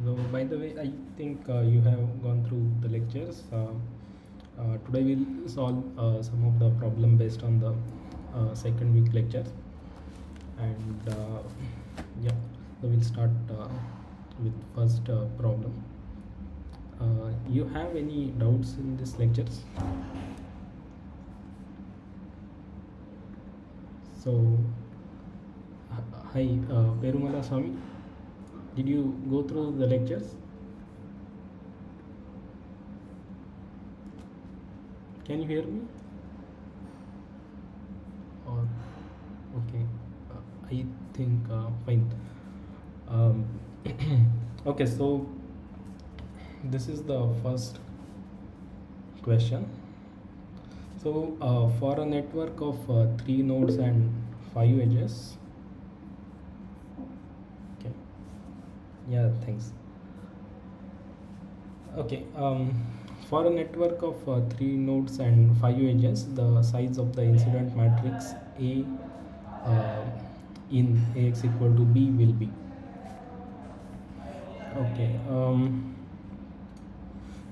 So, by the way, I think you have gone through the lectures. Today we'll solve some of the problem based on the second week lectures, and yeah, so we'll start with first problem. You have any doubts in this lectures? So, hi, Perumala Swami, did you go through the lectures? Can you hear me? Or okay, I think fine. Um, okay, so this is the first question. So for a network of 3 nodes and 5 edges, okay, yeah, thanks. Okay, for a network of 3 nodes and 5 edges, the size of the incident matrix A in AX equal to B will be. Okay,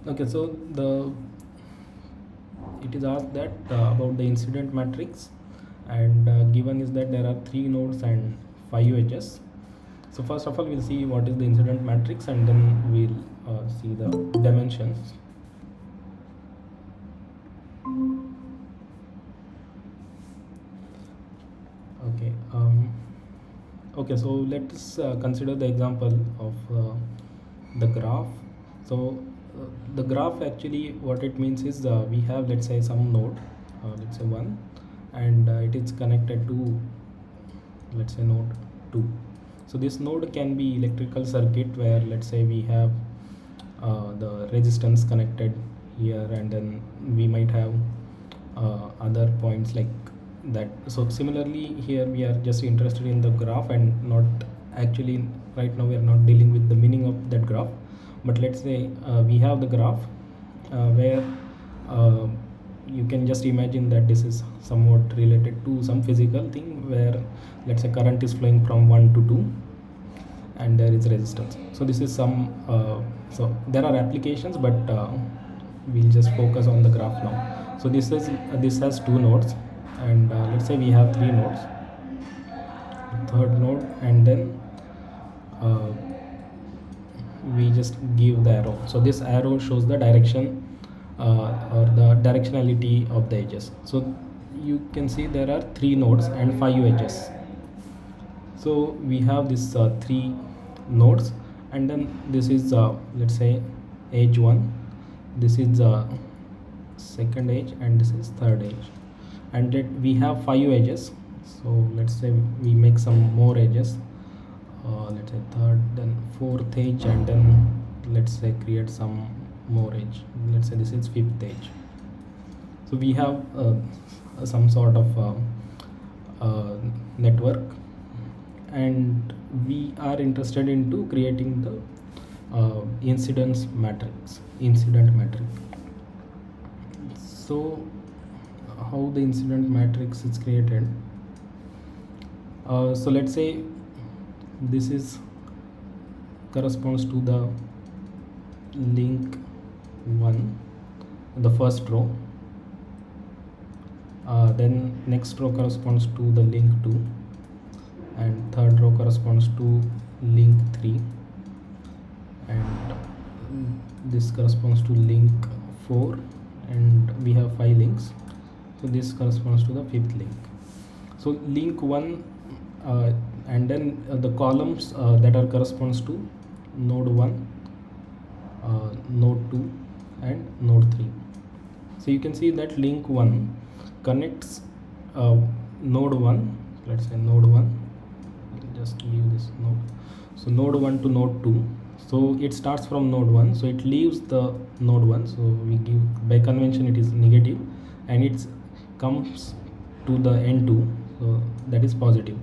okay, so it is asked that about the incident matrix, and given is that there are 3 nodes and 5 edges. So first of all, we'll see what is the incident matrix, and then we'll see the dimensions. Okay, okay, so let's consider the example of the graph. So the graph, actually what it means is we have, let's say, some node, let's say 1, and it is connected to, let's say, node 2. So this node can be electrical circuit where, let's say, we have the resistance connected here, and then we might have other points like that. So similarly here we are just interested in the graph, and not actually right now we are not dealing with the meaning of that graph. But let's say we have the graph where you can just imagine that this is somewhat related to some physical thing where, let's say, current is flowing from 1 to 2 and there is resistance. So this is some so there are applications, but we'll just focus on the graph now. So this has 2 nodes, and let's say we have 3 nodes, third node, and then we just give the arrow. So this arrow shows the direction or the directionality of the edges. So you can see there are 3 nodes and 5 edges. So we have this 3 nodes, and then this is let's say edge 1, this is second edge, and this is third edge, and then we have 5 edges. So let's say we make some more edges, let's say third, then fourth edge, and then let's say create some more edge, let's say this is fifth edge. So we have some sort of network, and we are interested into creating the incident matrix. So how the incident matrix is created? So let's say this is corresponds to the link 1, the first row, then next row corresponds to the link 2, and third row corresponds to link 3, and this corresponds to link 4, and we have 5 links. So this corresponds to the 5th link. So link 1, and then the columns that are corresponds to node 1, node 2, and node 3. So you can see that link 1 connects node 1, let's say node 1, just leave this node. So node 1 to node 2. So it starts from node 1, so it leaves the node 1. So we give, by convention it is negative, and it comes to the n2, so that is positive,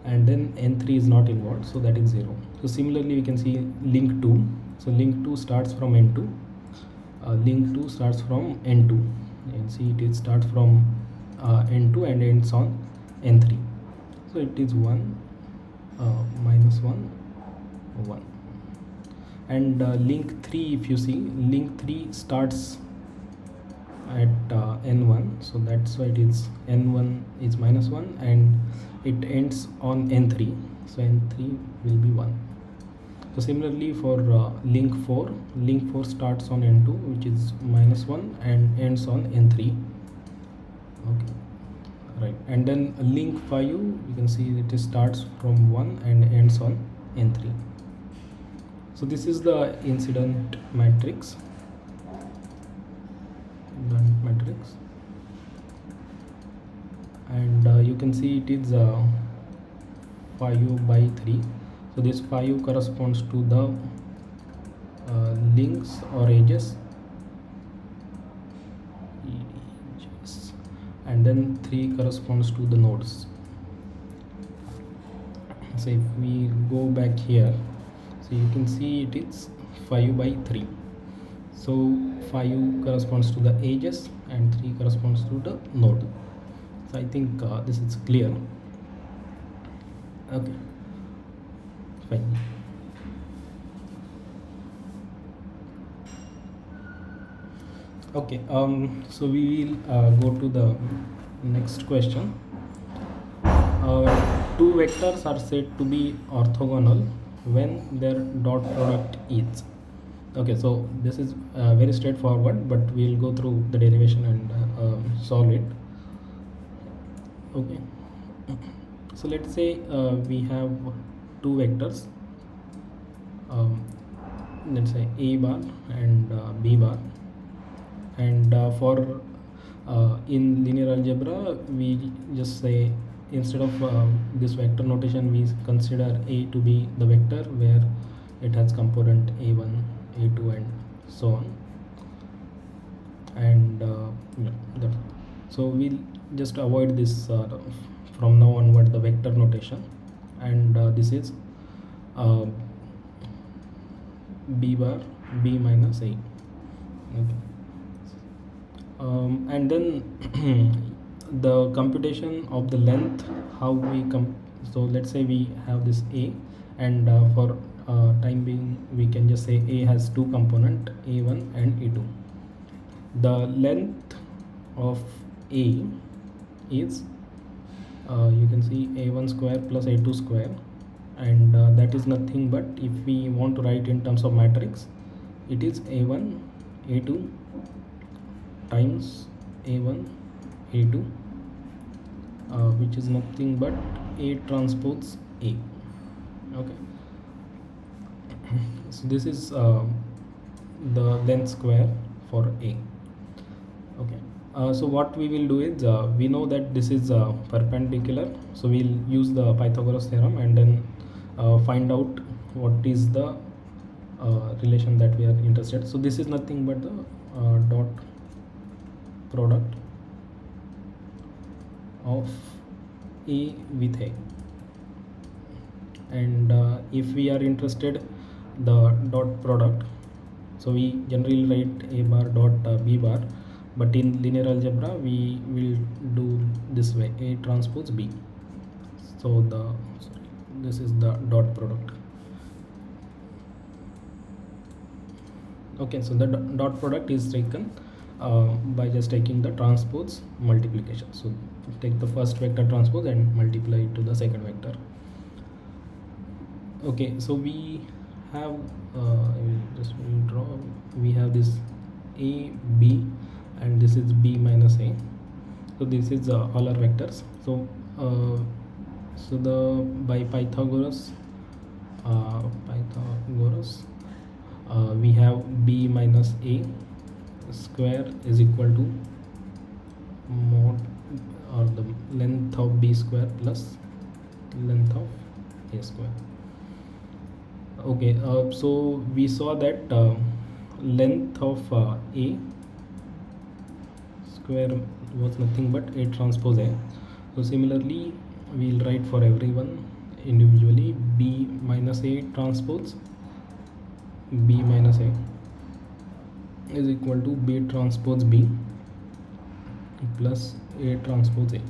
and then n3 is not involved, so that is 0. So similarly we can see link 2. So link 2 starts from n2, link 2 starts from n2, and see it starts from n2 and ends on n3. So it is 1 minus 1 1. And link 3, if you see, link 3 starts at n1, so that's why it is n1 is -1, and it ends on n3, so n3 will be 1. So similarly for link 4 starts on n2, which is -1, and ends on n3. Okay, right. And then link 5, you can see it starts from 1 and ends on n3. So this is the incident matrix. And you can see it is 5 by 3. So this 5 corresponds to the links or edges, and then 3 corresponds to the nodes. So if we go back here, so you can see it is 5 by 3. So 5 corresponds to the edges and 3 corresponds to the node. So I think this is clear. Okay, fine. Okay, so we will go to the next question. Two vectors are said to be orthogonal when their dot product is. Okay, so this is very straightforward, but we'll go through the derivation and solve it. Okay, so let's say we have two vectors, let's say a bar and b bar, and for in linear algebra we just say, instead of this vector notation, we consider a to be the vector where it has component a1, a2, and so on. And so we'll just avoid this from now onward, the vector notation. And this is b bar b minus a. Okay. And then the computation of the length, how we so let's say we have this a, and for time being we can just say a has two component, a1 and a2. The length of a is you can see a1 square plus a2 square, and that is nothing but, if we want to write in terms of matrix, it is a1 a2 times a1 a2, which is nothing but a transpose a. Okay, so this is the length square for a. Okay, so what we will do is, we know that this is perpendicular, so we'll use the Pythagoras theorem and then find out what is the relation that we are interested. So this is nothing but the dot product of a with a, and if we are interested the dot product, so we generally write a bar dot b bar, but in linear algebra we will do this way, a transpose b. So this is the dot product. Okay, so the dot product is taken by just taking the transpose multiplication. So take the first vector transpose and multiply it to the second vector. Okay, so we have I will just redraw. We have this a b, and this is b minus a. So this is all our vectors. So so the by Pythagoras we have b minus a square is equal to mod, or the length of b square plus length of a square. Okay, so we saw that length of a square was nothing but a transpose a. So similarly we'll write for everyone individually, b minus a transpose b minus a is equal to b transpose b plus a transpose a,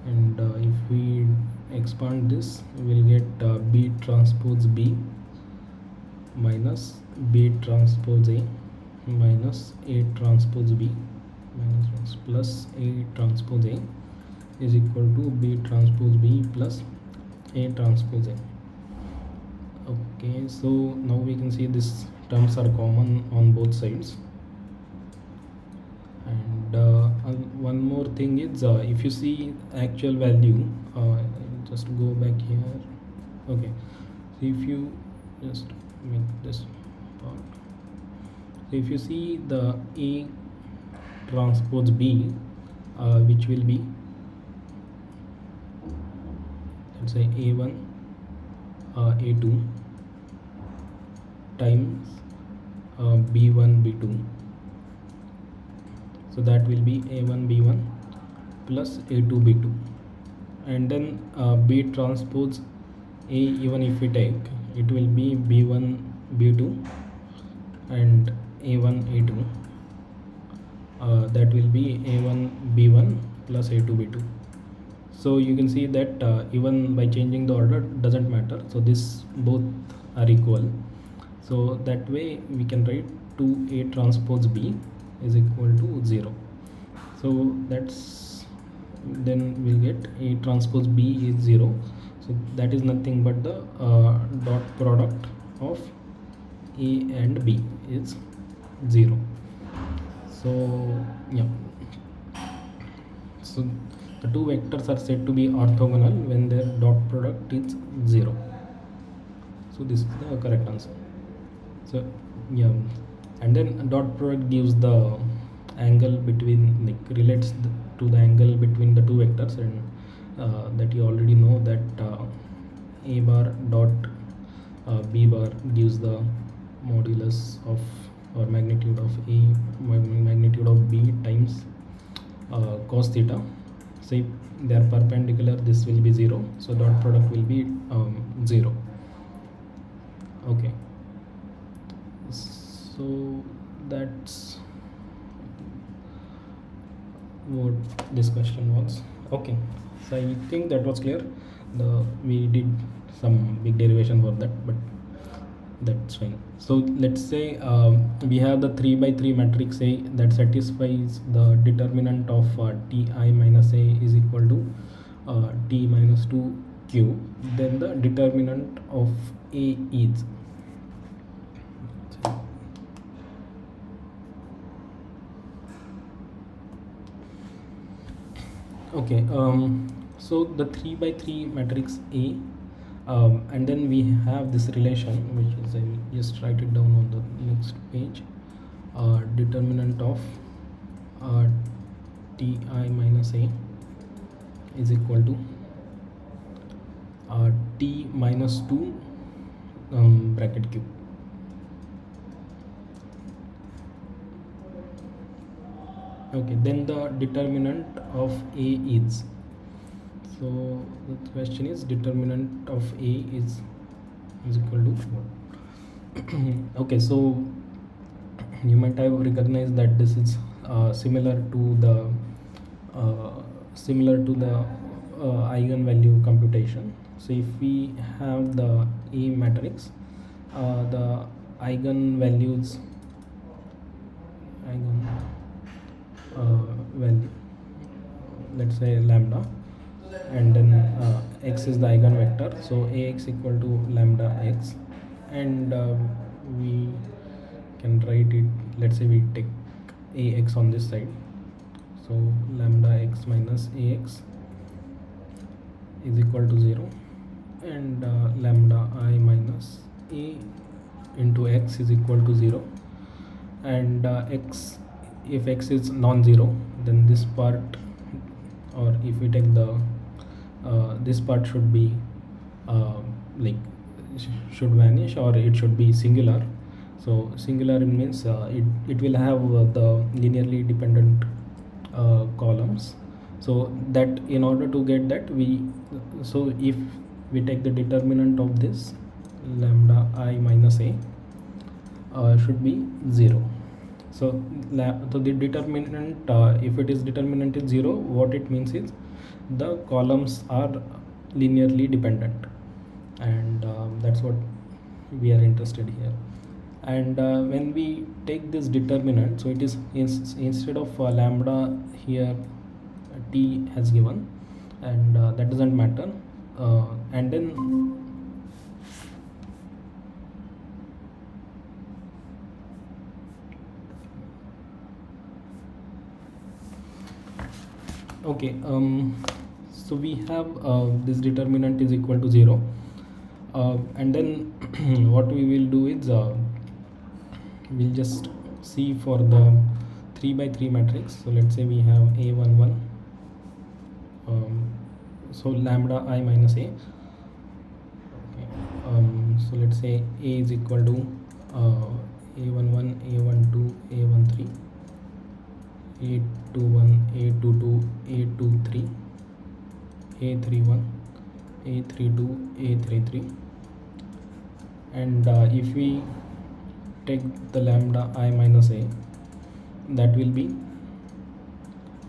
and if we expand this, we will get b transpose b minus B transpose A minus A transpose B minus plus A transpose A is equal to B transpose B plus A transpose A. Okay, so now we can see these terms are common on both sides. And one more thing is, if you see actual value, just go back here. Okay, so if you just make this part, so if you see the A transpose B, which will be, let's say, A1 A2 times B1 B2, so that will be A1 B1 plus A2 B2. And then B transpose A, even if we take, it will be B1 B2 and A1 A2, that will be A1 B1 plus A2 B2. So you can see that even by changing the order doesn't matter, so this both are equal. So that way we can write 2A transpose B is equal to 0. So that's, then we'll get A transpose B is 0. So that is nothing but the dot product of A and B is 0. So yeah, so the two vectors are said to be orthogonal when their dot product is 0. So this is the correct answer. So yeah, and then dot product gives the angle between, like, relates to the angle between the two vectors, and that you already know that A bar dot B bar gives the modulus of, or magnitude of A magnitude of B times cos theta. So if they are perpendicular, this will be 0, so dot product will be 0. Okay, so that's what this question was. Okay, so I think that was clear. We did some big derivation for that, but that's fine. So let's say we have the 3 by 3 matrix A that satisfies the determinant of Ti minus A is equal to T minus 2Q. Then the determinant of A is, okay, so the 3 by 3 matrix A, and then we have this relation, which is, I will just write it down on the next page. Determinant of Ti minus A is equal to T minus 2 bracket Q. Okay, then the determinant of A is, so the question is, determinant of A is equal to what? Okay, so you might have recognized that this is similar to the eigenvalue computation. So if we have the A matrix, the eigenvalues value, let's say lambda, and then x is the eigenvector, so Ax equal to lambda x, and we can write it, let's say we take Ax on this side, so lambda x minus Ax is equal to 0, and lambda I minus A into x is equal to 0, and x, if x is non-zero, then this part, or if we take the this part should be should vanish, or it should be singular. So singular means it will have the linearly dependent columns. So that, in order to get that, so if we take the determinant of this, lambda I minus A should be 0. So the determinant, if it is determinant is 0, what it means is the columns are linearly dependent, and that's what we are interested here. And when we take this determinant, so it is instead of lambda here, t has given, and that doesn't matter. And then okay, so we have this determinant is equal to 0, and then what we will do is we'll just see for the 3 by 3 matrix. So let's say we have a11, so lambda I minus a. Okay. So let's say a is equal to a11, a12, a13, a21, a22, a23, a31, a32, a33, and if we take the lambda I minus a, that will be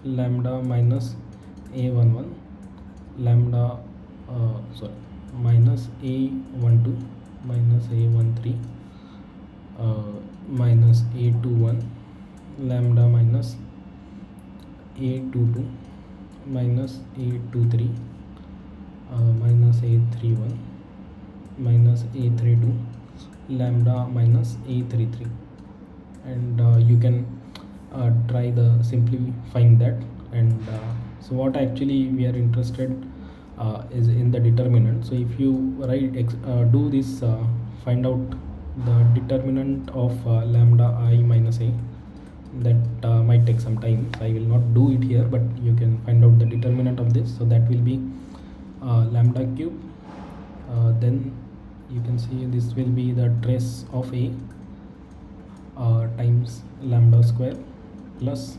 lambda minus a11, lambda minus a12, minus a13, minus a21, lambda minus a22, minus a23, minus a31, minus a32, lambda minus a33, and you can try the simplifying that. And so what actually we are interested is in the determinant. So if you do this, find out the determinant of lambda I minus a, that might take some time, so I will not do it here, but you can find out the determinant of this. So that will be lambda cube, then you can see this will be the trace of a times lambda square plus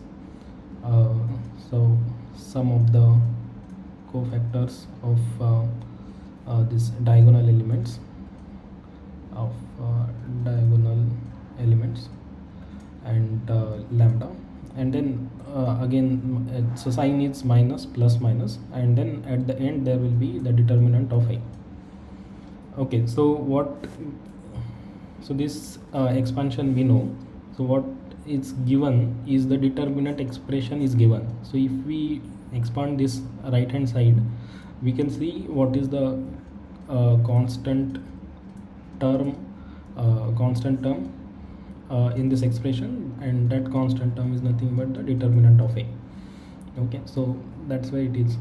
so sum of the cofactors of this diagonal elements and lambda, and then again so sign is minus plus minus, and then at the end there will be the determinant of a. Okay, so this expansion we know. So what is given is the determinant expression is given. So if we expand this right hand side, we can see what is the constant term in this expression, and that constant term is nothing but the determinant of a. Okay, so that's why it is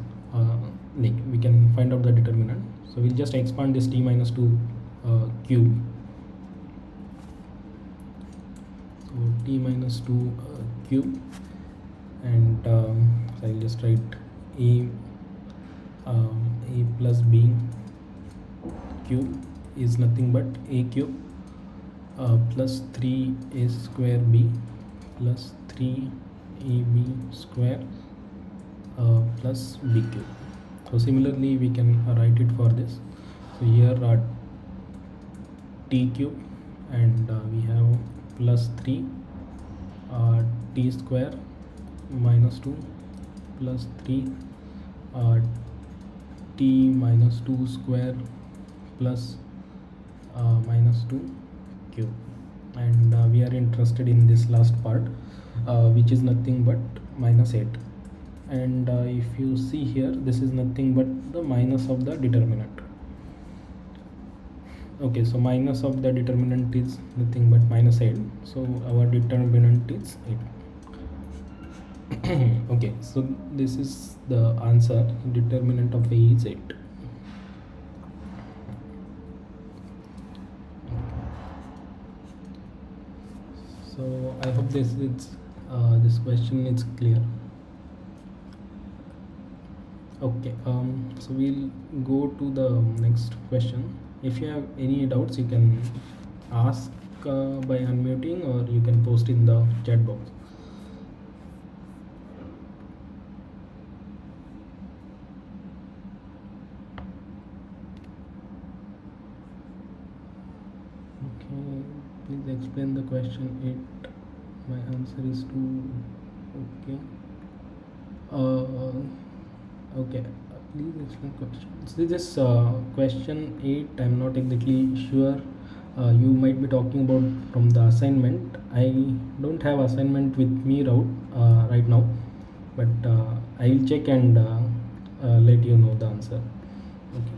like we can find out the determinant. So we'll just expand this t minus 2 cube. So t minus 2 cube, and so I'll just write a plus b cube is nothing but a cube plus 3a square b plus 3ab square plus b cube. So similarly we can write it for this. So here t cube, and we have plus 3 t square minus 2 plus 3 t minus 2 square plus minus 2 cube, and we are interested in this last part, which is nothing but minus 8. And if you see here, this is nothing but the minus of the determinant. Okay, so minus of the determinant is nothing but minus 8, so our determinant is 8. Okay, so this is the answer. Determinant of a is 8. So I hope this question is clear. Okay, so we'll go to the next question. If you have any doubts, you can ask by unmuting, or you can post in the chat box. Okay, please explain the question 8. My answer is 2. Okay. Okay, please explain question. So this question 8, I'm not exactly sure you might be talking about from the assignment. I don't have assignment with me right now, but I will check and let you know the answer. Okay.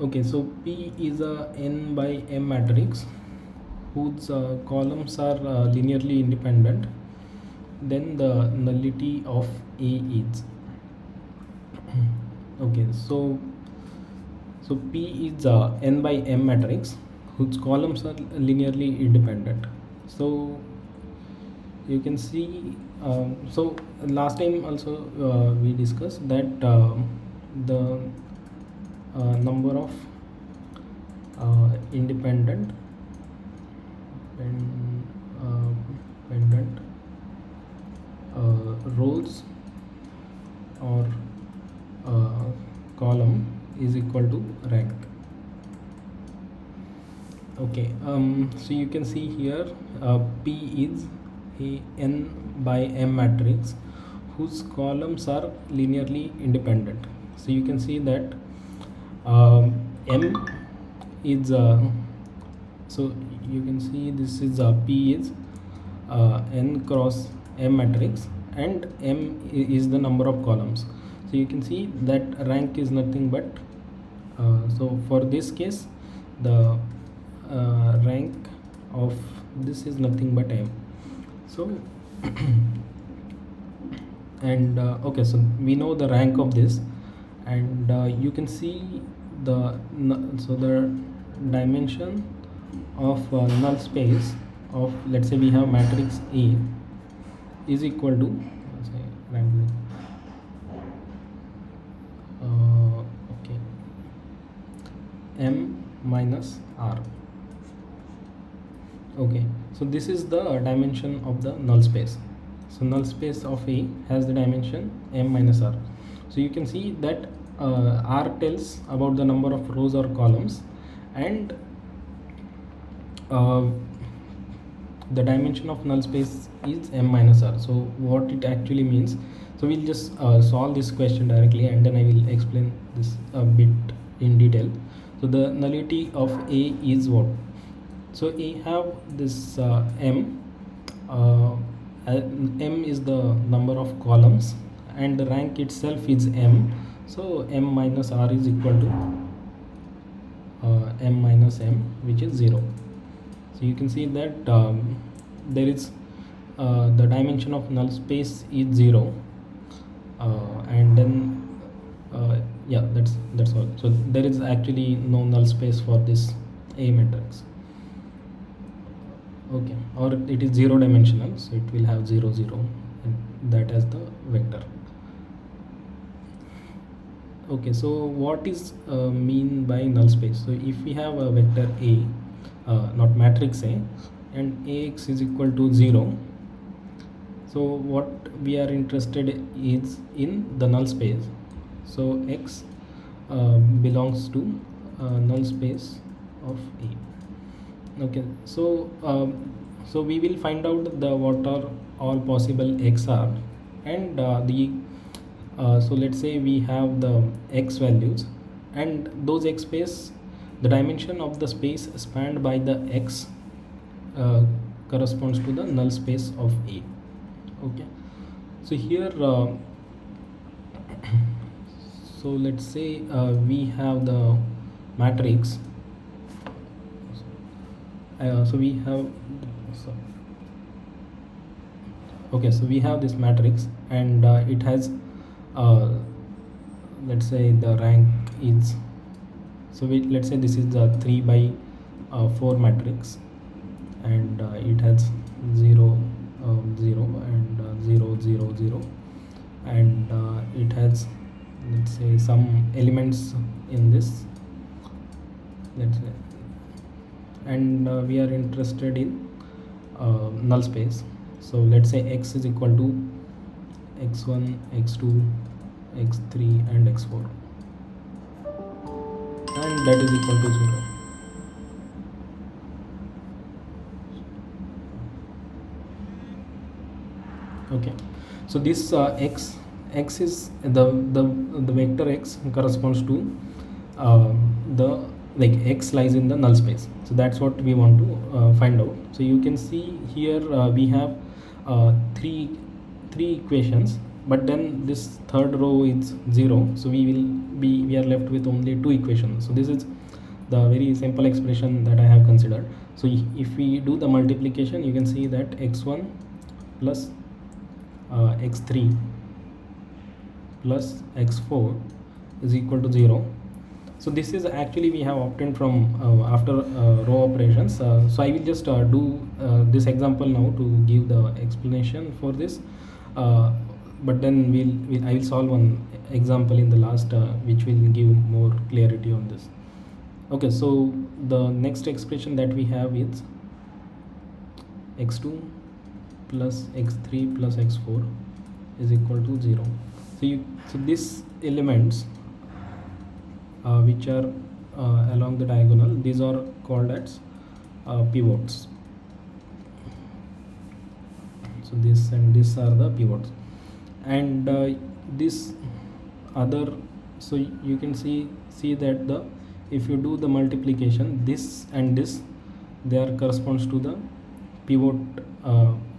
Okay, so P is a n by m matrix whose columns are linearly independent. Then the nullity of A is okay. So P is a n by m matrix whose columns are linearly independent. So you can see. So last time also we discussed that the number of independent dependent rows or column is equal to rank. Okay, so you can see here P is a n by m matrix whose columns are linearly independent. So you can see that m is so you can see this is P is n cross m matrix and m is the number of columns. So you can see that rank is nothing but so for this case the rank of this is nothing but m. So and okay, so we know the rank of this, and you can see the the dimension of null space of, let's say we have matrix A is equal to, let's say randomly, okay, m minus r. Okay, so this is the dimension of the null space. So null space of A has the dimension m minus r. So you can see that r tells about the number of rows or columns, and the dimension of null space is m minus r. So what it actually means, so we'll just solve this question directly and then I will explain this a bit in detail. So the nullity of A is what? So A have this m is the number of columns and the rank itself is m. So m minus r is equal to m minus m, which is 0. So you can see that there is the dimension of null space is 0, and then yeah, that's all. So there is actually no null space for this A matrix. Okay, or it is 0 dimensional, so it will have 0 0, and that as the vector. Okay, so what is mean by null space? So if we have a vector A, not matrix A, and Ax is equal to 0, so what we are interested is in the null space. So x belongs to null space of A. Okay, so so we will find out the what are all possible x are, and so let's say we have the x values, and those x space, the dimension of the space spanned by the x corresponds to the null space of A. Okay, so here so let's say we have the matrix. So we have okay, so we have this matrix, and it has let's say the rank is, so let's say this is the 3 by 4 matrix, and it has 0 0 and 0 0 0, and it has, let's say, some elements in this, let's say, and we are interested in null space. So let's say x is equal to x1 x2 x3 and x4, and that is equal to 0. Okay, so this x x is the vector x corresponds to the like x lies in the null space. So that's what we want to find out. So you can see here we have three equations, but then this third row is 0, so we are left with only two equations. So this is the very simple expression that I have considered. So if we do the multiplication, you can see that x1 plus x3 plus x4 is equal to 0. So this is actually we have obtained from after row operations. So I will just do this example now to give the explanation for this, but then I will solve one example in the last which will give more clarity on this. Okay, so the next expression that we have is x2 plus x3 plus x4 is equal to 0. So these elements which are along the diagonal, these are called as pivots. So this and this are the pivots, and this other, so you can see that the if you do the multiplication, this and this, they are corresponds to the pivot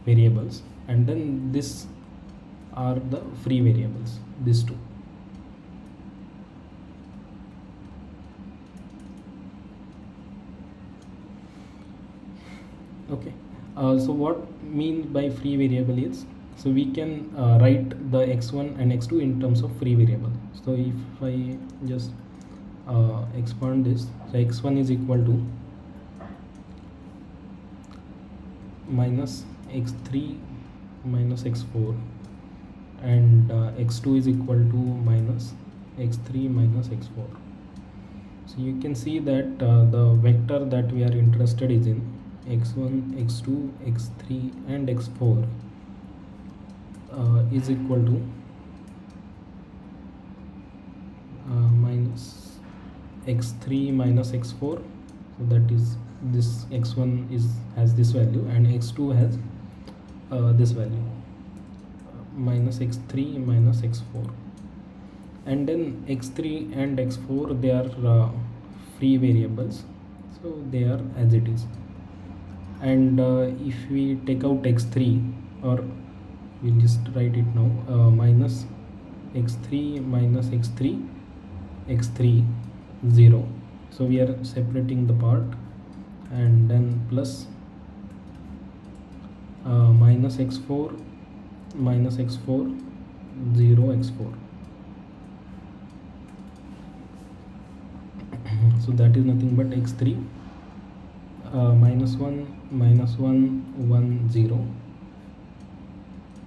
variables, and then this are the free variables, these two. Okay, so what means by free variable is, so we can write the x1 and x2 in terms of free variable. So if I just expand this, so x1 is equal to minus x3 minus x4, and x2 is equal to minus x3 minus x4. So you can see that the vector that we are interested is in x1, x2, x3 and x4 is equal to minus x3 minus x4. So that is, this x1 has this value and x2 has this value, minus x3 minus x4, and then x3 and x4, they are free variables, so they are as it is. And if we take out x3, or we'll just write it now, minus x3 minus x3, x3 0, so we are separating the part, and then plus minus x4 minus x4 0 x4. So that is nothing but x3 minus 1 1 0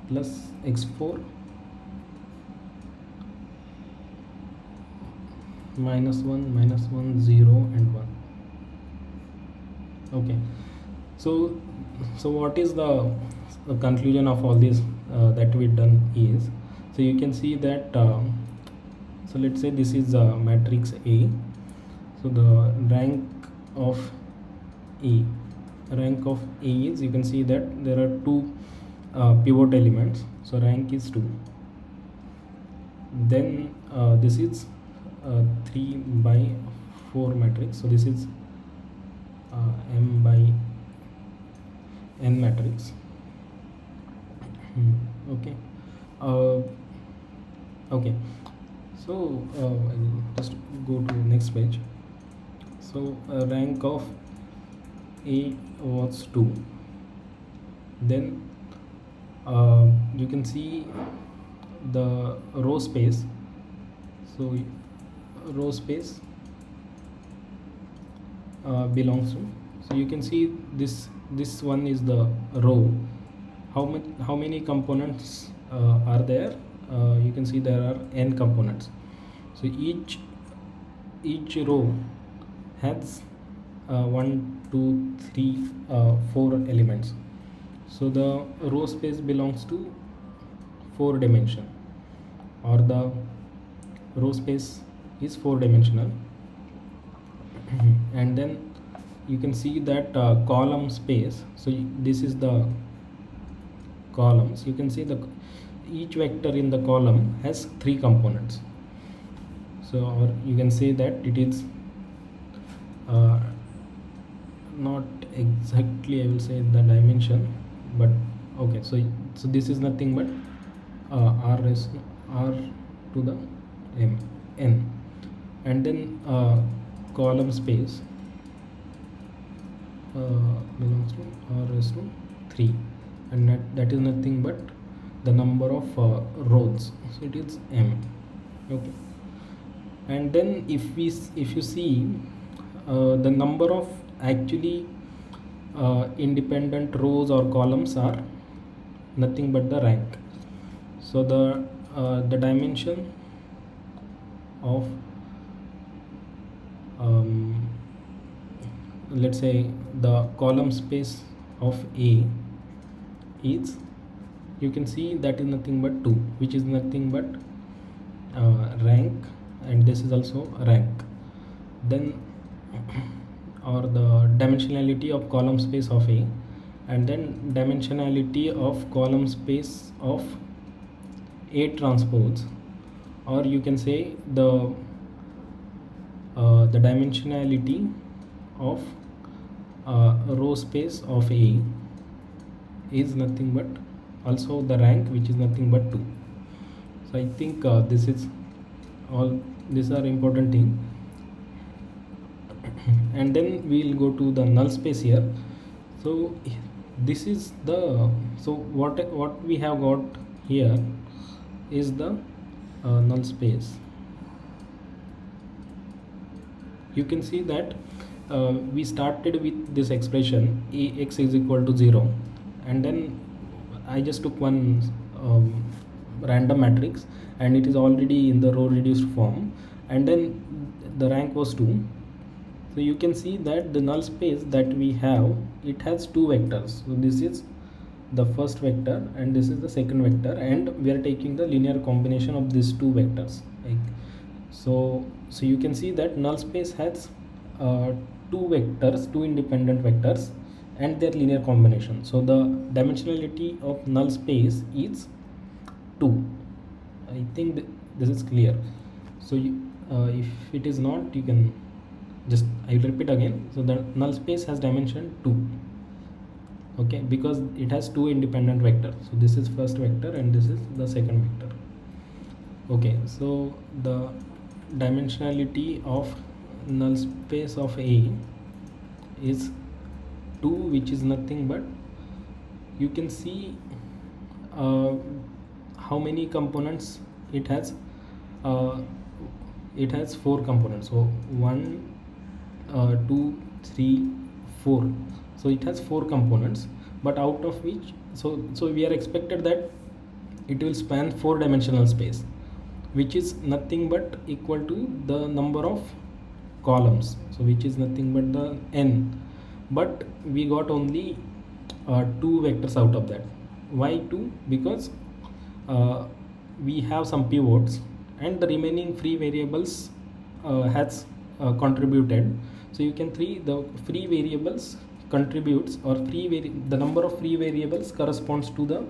plus x4 minus 1 0 and 1. Okay, so what is the conclusion of all this that we done is, so you can see that so let's say this is matrix A. So the rank of A is, you can see that there are two pivot elements, so rank is 2. Then this is 3 by 4 matrix, so this is M by N matrix. Okay, okay, so I'll just go to next page. So rank of A was 2. Then you can see the row space. So row space belongs to, so you can see this one is the row. How many components are there? You can see there are n components. So each row has 1 2 3 4 elements. So the row space belongs to 4 dimension, or the row space is 4 dimensional. And then you can see that column space, so this is the columns. You can see each vector in the column has 3 components. So, or you can say that it is uh, not exactly, I will say, the dimension, but okay. So this is nothing but r to the n, and then column space belongs to r raised to 3, and that is nothing but the number of rows, so it is m. Okay, and then if you see the number of actually independent rows or columns are nothing but the rank. So the dimension of let's say the column space of A is, you can see that is nothing but 2, which is nothing but rank, and this is also rank. Then or the dimensionality of column space of A, and then dimensionality of column space of A transpose, or you can say the dimensionality of row space of A is nothing but also the rank, which is nothing but 2. So I think this is all, these are important thing. And then we'll go to the null space here. So this is the, so what we have got here is the null space. You can see that we started with this expression Ax is equal to 0, and then I just took one random matrix, and it is already in the row reduced form, and then the rank was 2. So you can see that the null space that we have, it has 2 vectors. So this is the first vector and this is the second vector, and we are taking the linear combination of these 2 vectors. So you can see that null space has 2 vectors, 2 independent vectors, and their linear combination. So the dimensionality of null space is 2. I think this is clear. So if it is not, you can just, I will repeat again. So the null space has dimension 2, okay, because it has 2 independent vectors. So this is first vector and this is the second vector. Okay, so the dimensionality of null space of A is 2, which is nothing but, you can see how many components it has. It has 4 components. So 1 2 3 4, so it has 4 components, but out of which, so we are expected that it will span 4 dimensional space, which is nothing but equal to the number of columns, so which is nothing but the n, but we got only 2 vectors out of that. Why 2? Because we have some pivots and the remaining free variables has contributed. So you can the free variables contributes, or the number of free variables corresponds to the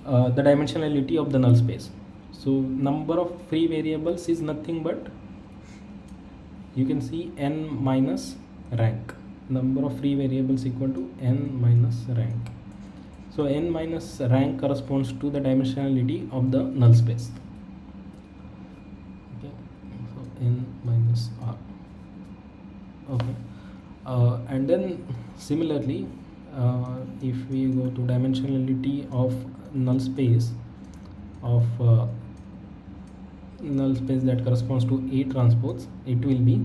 dimensionality of the null space. So number of free variables is nothing but, you can see, n minus rank. Number of free variables equal to n minus rank. So n minus rank corresponds to the dimensionality of the null space. Okay, so n minus r. Okay, and then similarly, if we go to dimensionality of null space that corresponds to A transpose, it will be,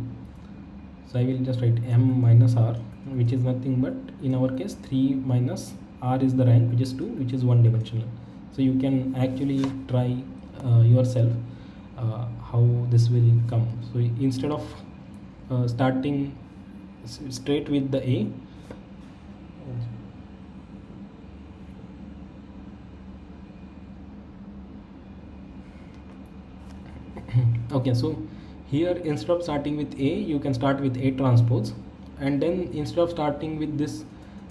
so I will just write m minus r, which is nothing but, in our case, 3 minus r is the rank, which is 2, which is 1 dimensional. So you can actually try yourself how this will come. So instead of starting straight with the A, okay, so here instead of starting with A, you can start with A transpose, and then instead of starting with this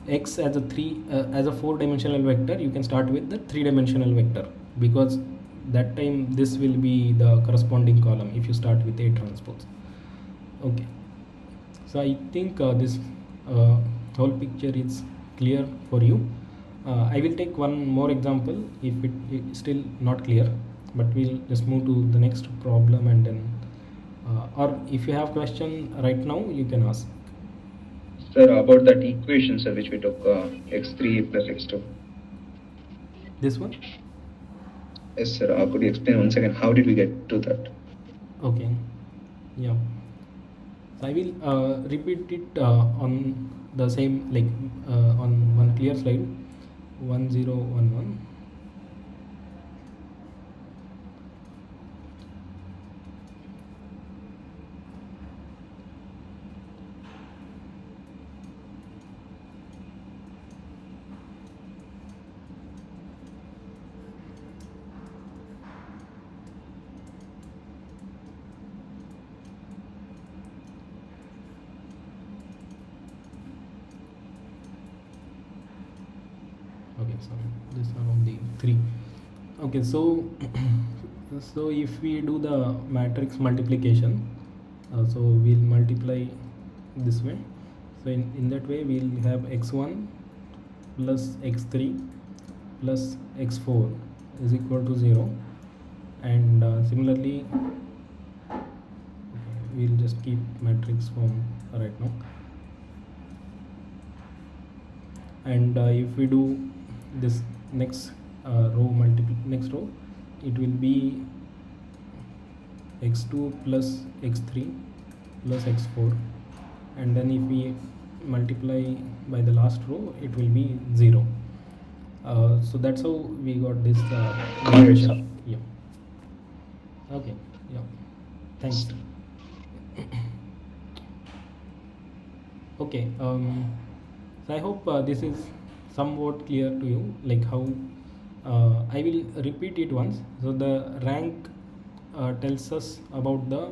x as a 4-dimensional vector, you can start with the 3-dimensional vector. because that time this will be the corresponding column if you start with A transpose. Okay, so I think this uh, whole picture is clear for you. I will take one more example if it is still not clear, but we'll just move to the next problem, and then or if you have question right now you can ask. Sir, about that equation, sir, which we took, x3 plus x2. This one? Yes, sir. Could you explain once again how did we get to that? Okay, yeah. So I will repeat it on the same, like on one clear slide. 1011. Okay, sorry, this are only three. Okay, so so if we do the matrix multiplication, so we'll multiply this way. So in that way we'll have x1 plus x3 plus x4 is equal to 0, and similarly we'll just keep matrix form right now. And if we do this next next row, it will be x2 plus x3 plus x4, and then if we multiply by the last row it will be 0. So that's how we got this equation. Yeah. Okay, yeah, thanks. Okay, so I hope this is somewhat clear to you, like how I will repeat it once. So the rank tells us about the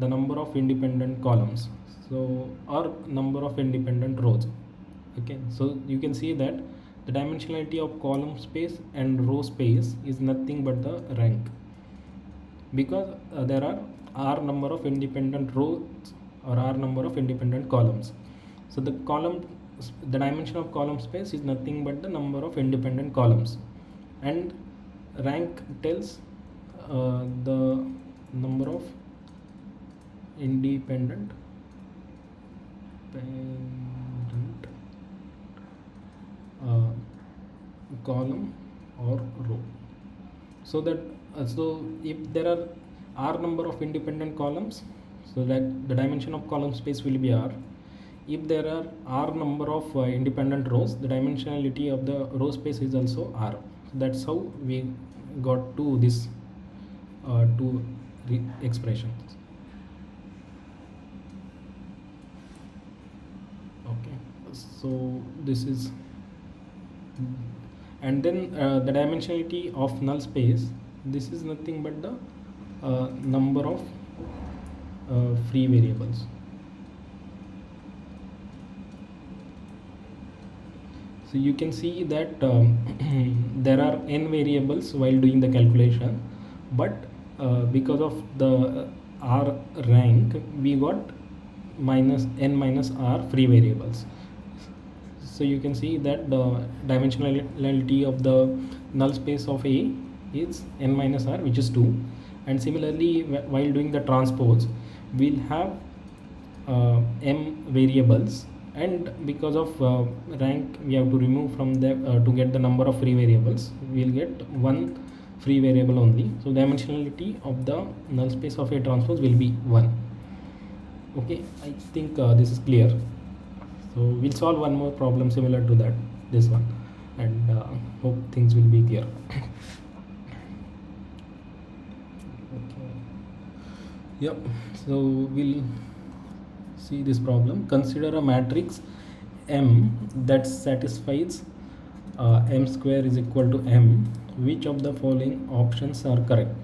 number of independent columns, so or number of independent rows. Okay, so you can see that the dimensionality of column space and row space is nothing but the rank, because there are r number of independent rows or r number of independent columns. So the dimension of column space is nothing but the number of independent columns, and rank tells the number of independent uh, column or row. So that so if there are r number of independent columns, so that the dimension of column space will be r. If there are r number of independent rows, the dimensionality of the row space is also r. That's how we got to this two expressions. Okay, so this is, and then the dimensionality of null space, this is nothing but the number of free variables. So you can see that there are n variables while doing the calculation, but because of the r rank we got minus n minus r free variables. So you can see that the dimensionality of the null space of A is n minus r, which is 2, and similarly while doing the transpose we'll have m variables, and because of rank we have to remove from the to get the number of free variables, we'll get one free variable only. So dimensionality of the null space of A transpose will be 1. Okay, I think this is clear. So we'll solve one more problem similar to that, this one, and hope things will be clear. Okay. Yep, so we'll see this problem. Consider a matrix M that satisfies m square is equal to m. Which of the following options are correct?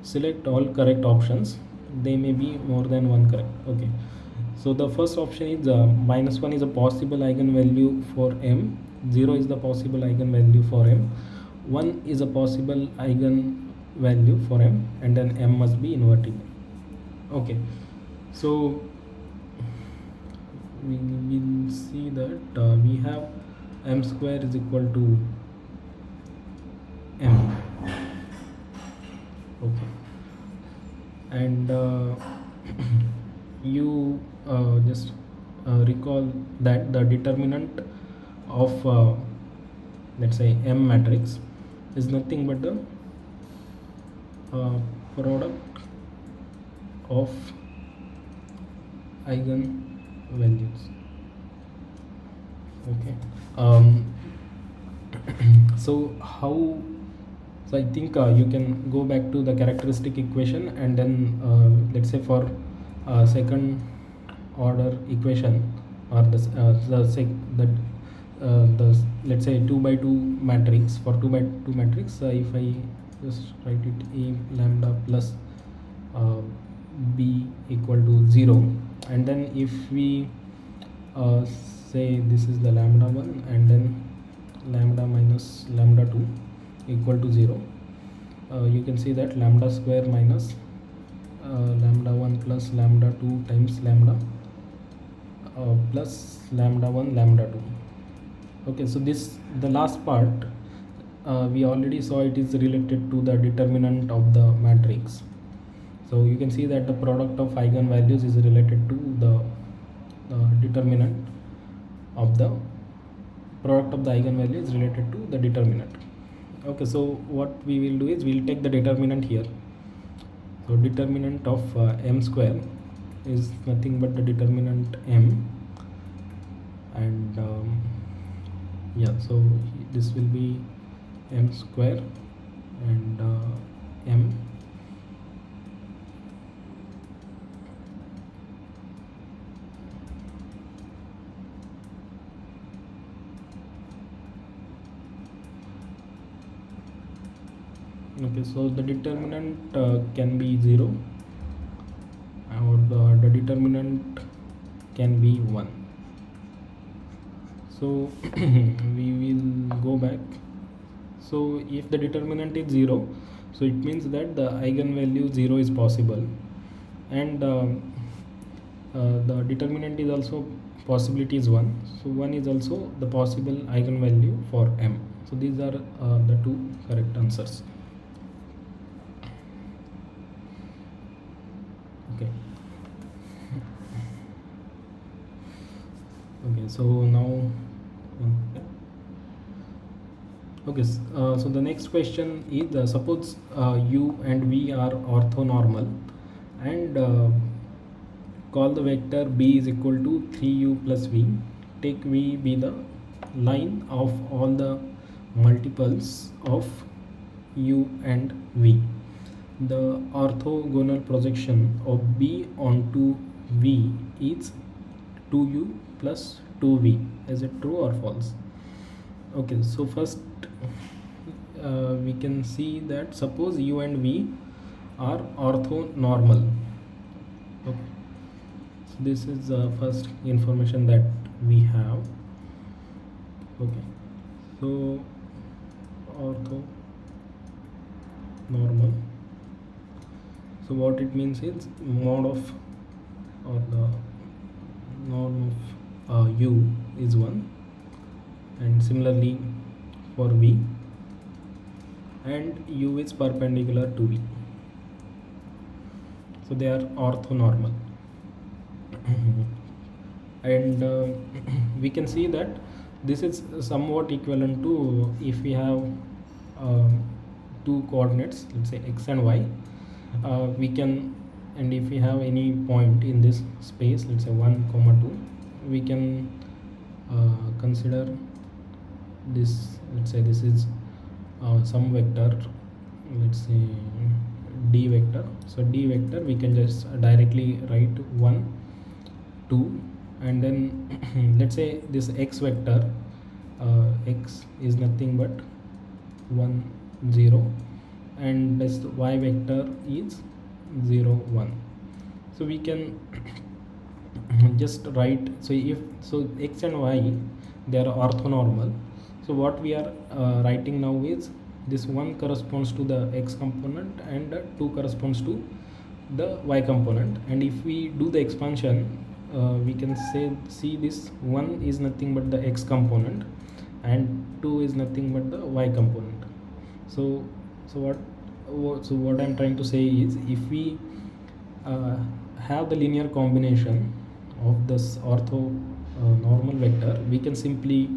Select all correct options. They may be more than one correct. Okay, so the first option is -1 is a possible eigenvalue for m, 0 is the possible eigenvalue for m, 1 is a possible eigen value for m, and then m must be invertible. Okay, so we will see that we have m square is equal to m. Okay, and you just recall that the determinant of let's say M matrix is nothing but the product of eigen values. Okay, so how, so I think you can go back to the characteristic equation, and then let's say for second order equation, or the let's say 2 by 2 matrix, for 2 by 2 matrix, if I just write it A lambda plus uh, B equal to 0, and then if we say this is the lambda 1 and then lambda minus lambda 2 equal to 0, you can see that lambda square minus lambda 1 plus lambda 2 times lambda plus lambda 1 lambda 2. Okay, so this, the last part, we already saw it is related to the determinant of the matrix. So you can see that the product of eigenvalues is related to the determinant of the product of the eigenvalue is related to the determinant. Okay, so what we will do is we'll take the determinant here. So determinant of m square is nothing but the determinant m, and yeah, so this will be m square and m. Okay, so the determinant can be 0, or the determinant can be 1. So we will go back. So if the determinant is 0, so it means that the eigenvalue 0 is possible, and the determinant is also, possibility is 1, so 1 is also the possible eigenvalue for m. So these are the two correct answers. Okay. Okay, so now okay, so the next question is suppose u and v are orthonormal, and call the vector b is equal to 3u plus v. Take v be the line of all the multiples of u and v. The orthogonal projection of b onto v is 2u plus 2v. Is it true or false? Okay, so first we can see that suppose u and v are orthonormal. Okay, so this is the first information that we have. Okay, so orthonormal, so what it means is mod of, or the norm of u is 1, and similarly for v, and u is perpendicular to v, so they are orthonormal. And we can see that this is somewhat equivalent to if we have two coordinates, let's say x and y, we can, and if we have any point in this space, let's say 1, 2, we can consider this, let's say this is some vector, let's say d vector. So d vector we can just directly write 1, 2, and then let's say this x vector, x is nothing but 1, 0, and this y vector is 0, 1. So we can just write, so if so x and y, they are orthonormal, so what we are writing now is this 1 corresponds to the x component and 2 corresponds to the y component. And if we do the expansion, we can see this 1 is nothing but the x component and 2 is nothing but the y component. So what I'm trying to say is, if we uh, have the linear combination of this ortho normal vector, we can simply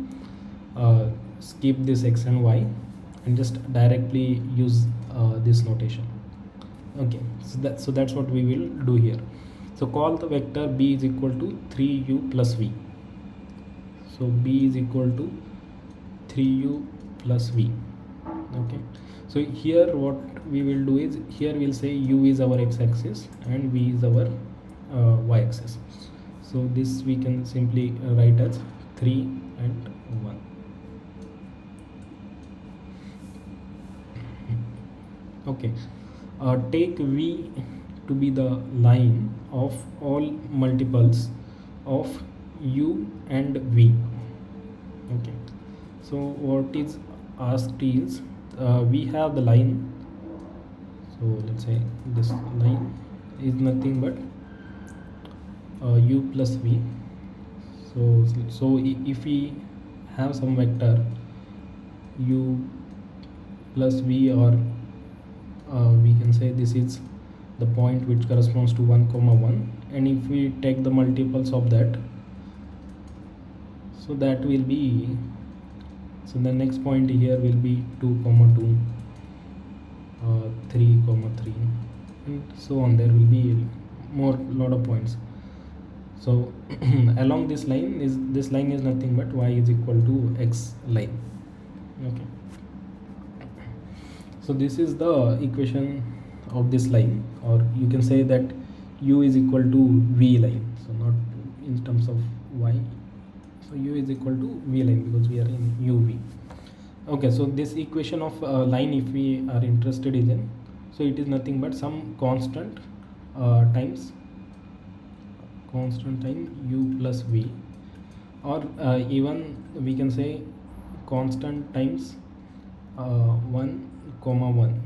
skip this x and y and just directly use this notation. Okay, so that's what we will do here. So call the vector b is equal to 3u plus v. So b is equal to 3u plus v. Okay, so here what we will do is, here we'll say u is our x-axis and v is our y-axis. So this we can simply write as 3 and 1. Okay, take v to be the line of all multiples of u and v. Okay, so what is asked is, we have the line. So let's say this line is nothing but u plus v. So if we have some vector u plus v, or we can say this is the point which corresponds to 1 comma 1, and if we take the multiples of that, so that will be, so the next point here will be 2 comma 2, 3 comma 3, and so on. There will be lot of points. So along this line is nothing but y is equal to x line. Okay, so this is the equation of this line, or you can say that u is equal to v line, so not in terms of y. So u is equal to v line because we are in uv. Okay, so this equation of line, if we are interested in, so it is nothing but some constant times u plus v, or even we can say constant times 1 comma 1.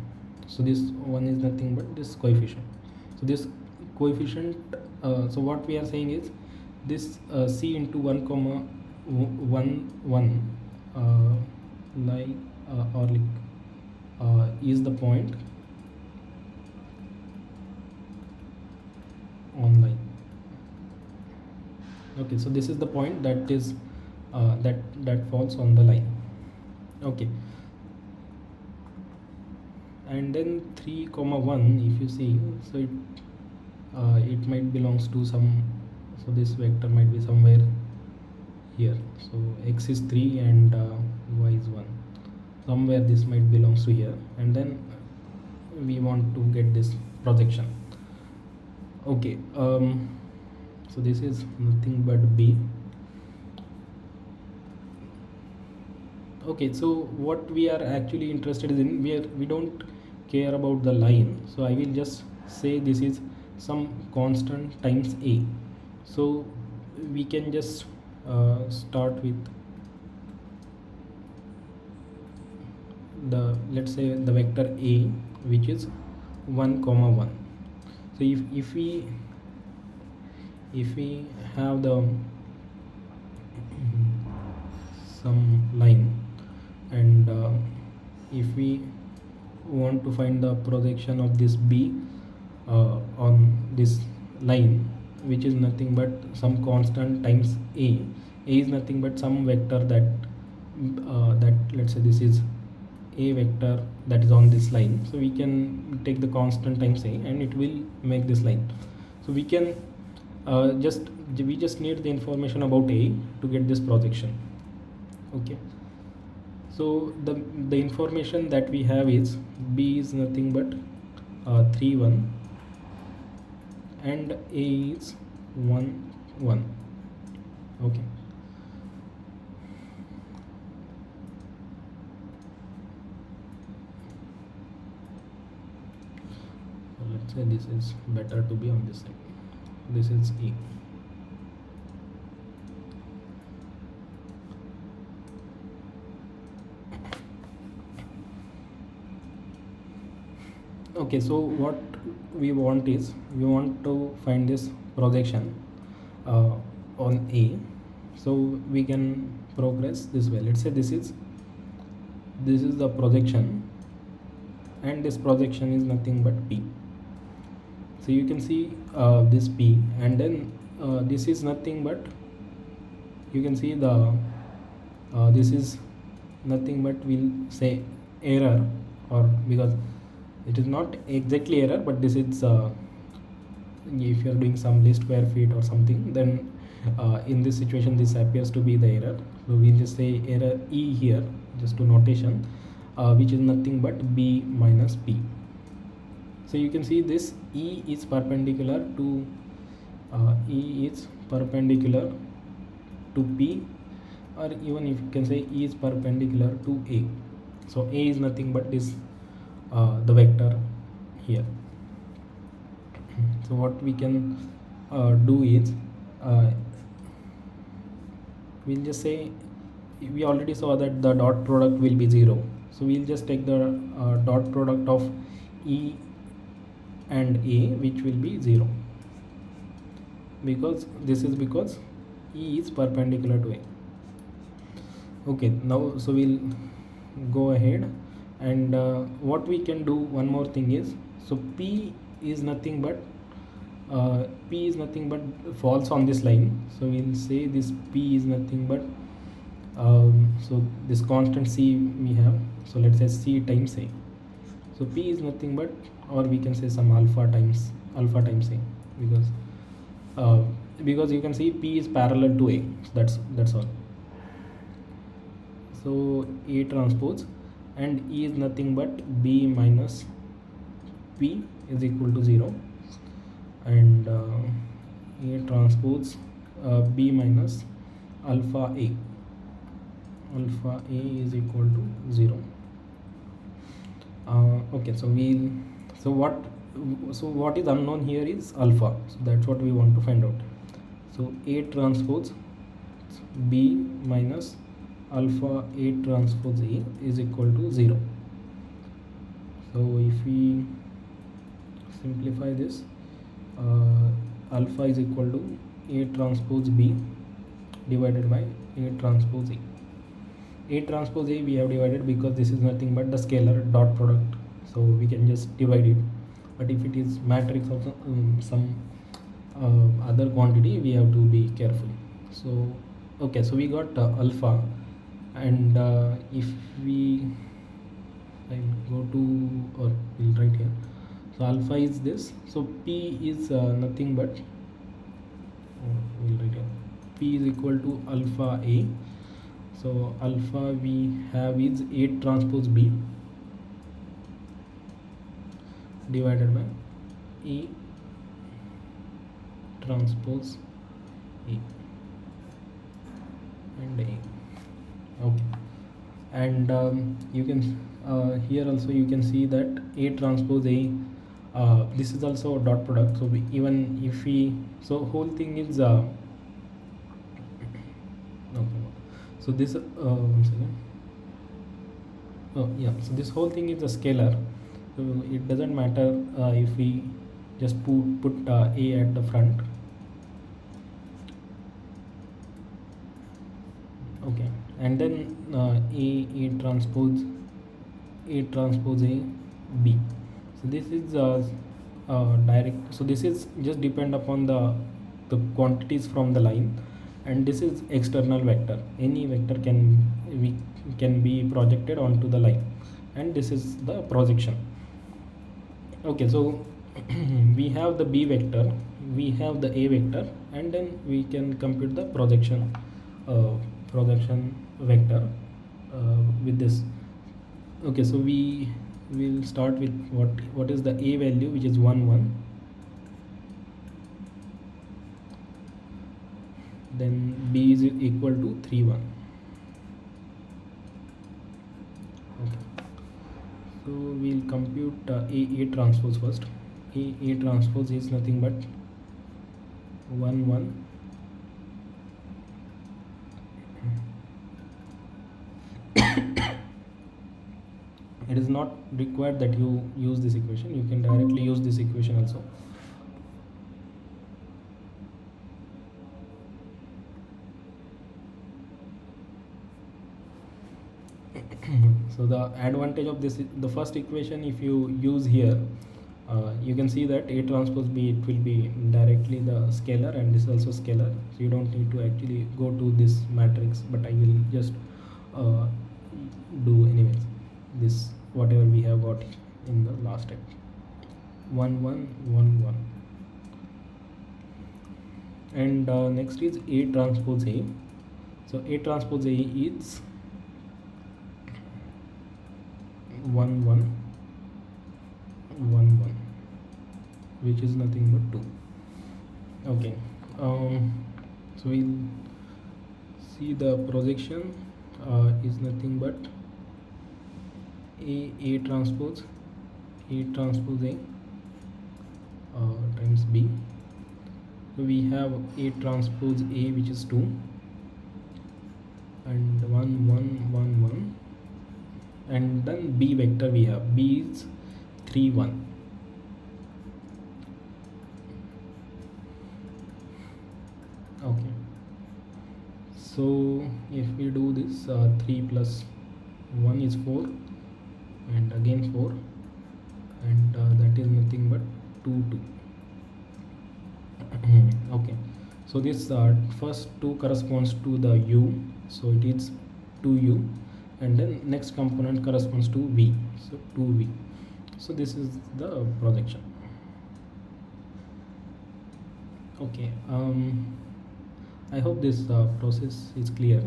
So this 1 is nothing but this coefficient. So this coefficient, so what we are saying is, this c into 1 comma 1 is the point on line. Okay, so this is the point that is that falls on the line. Okay, and then 3 comma 1, if you see, so it might belongs to some, so this vector might be somewhere here. So x is 3 and y is 1, somewhere this might belongs to here, and then we want to get this projection. Okay, so this is nothing but b. Okay, so what we are actually interested in, we don't care about the line, so I will just say this is some constant times a. So we can just start with the, let's say, the vector a, which is 1 comma 1. So if we have the some line, and if we want to find the projection of this b on this line, which is nothing but some constant times a is nothing but some vector that let's say this is a vector that is on this line. So we can take the constant times a and it will make this line. So we can we just need the information about a to get this projection. Okay, so the information that we have is b is nothing but 3 1 and a is 1 1. Okay, so let's say this is better to be on this side. This is e. Okay, so what we want is we want to find this projection uh, on A, so we can progress this way. Let's say this is the projection, and this projection is nothing but P. So you can see this P, and then this is nothing but, you can see the this is nothing but, we'll say error, or because it is not exactly error, but this is if you are doing some least square feet or something, then in this situation this appears to be the error. So we'll just say error E here, just to notation, which is nothing but B minus P. So you can see this E is perpendicular to P, or even if you can say E is perpendicular to A. So A is nothing but this the vector here. So what we can do is we'll just say, we already saw that the dot product will be 0, so we'll just take the dot product of E and A, which will be 0, because because E is perpendicular to A. Okay, now so we'll go ahead, and what we can do, one more thing is, so P is nothing but false on this line. So we'll say this P is nothing but so this constant C we have, so let's say C times A. So P is nothing but, or we can say some alpha times A, because you can see P is parallel to A. So that's all. So A transpose, and E is nothing but B minus P is equal to 0, and A transpose B minus alpha A is equal to 0. Okay, so what is unknown here is alpha, so that's what we want to find out. So A transpose B minus alpha A transpose A is equal to 0. So if we simplify this, alpha is equal to A transpose B divided by A transpose A. A transpose A we have divided because this is nothing but the scalar dot product, so we can just divide it. But if it is matrix of some other quantity, we have to be careful. So okay, so we got alpha, and if we go to, or we'll write here, so alpha is this, so P is nothing but, we'll write here, P is equal to alpha A. So alpha we have is A transpose B divided by A transpose A and A. Okay, and you can here also you can see that A transpose A, this is also a dot product. So even if we, so whole thing is okay. So this one second. Oh yeah, so this whole thing is a scalar, so it doesn't matter if we just put A at the front. Okay, and then A transpose A B. So this is direct, so this is just depend upon the quantities from the line, and this is external vector. Any vector can be projected onto the line, and this is the projection. Okay, so we have the B vector, we have the A vector, and then we can compute the projection vector with this. Okay, so we will start with what is the A value, which is 1 1. Then B is equal to 3 1. Okay, so we'll compute A transpose first. A transpose is nothing but 1 1 it is not required that you use this equation, you can directly use this equation also. So the advantage of this, the first equation if you use here, you can see that A transpose B, it will be directly the scalar, and this is also scalar, so you don't need to actually go to this matrix, but I will just uh, do anyways this whatever we have got in the last step. 1 1 1 1. And next is A transpose A. So A transpose A is 1 1 1 1, which is nothing but 2. Okay, so we'll see the projection is nothing but A transpose A times B. So we have A transpose A, which is 2, and 1 1 1 1, and then B vector we have, B is 3 1. Okay, so if we do this, 3 plus 1 is 4, and again 4, and that is nothing but 2 2. Okay, so this first 2 corresponds to the U, so it is 2U, and then next component corresponds to V, so 2V. So this is the projection. Okay, I hope this process is clear.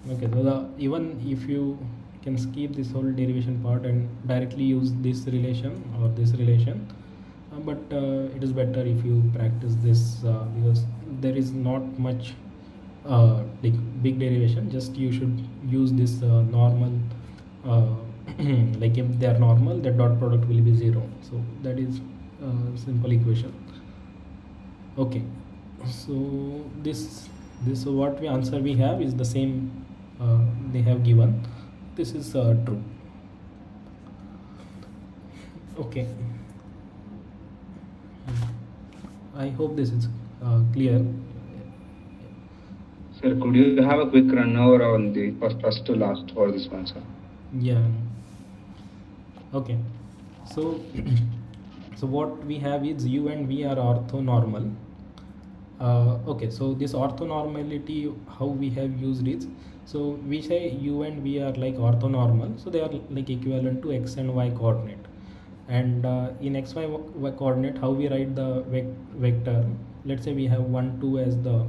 Okay, so even if you can skip this whole derivation part and directly use this relation or this relation, but it is better if you practice this, because there is not much big derivation, just you should use this normal, like if they are normal, the dot product will be 0, so that is simple equation. Okay, so this what we answer we have is the same they have given, this is true. Okay, I hope this is clear. Sir, could you have a quick run over on the first to last for this one, sir? Yeah. Okay, so so what we have is U and V are orthonormal. Okay, so this orthonormality, how we have used it, so we say U and V are like orthonormal, so they are like equivalent to X and Y coordinate, and in XY coordinate, how we write the vector, let's say we have 1 2 as the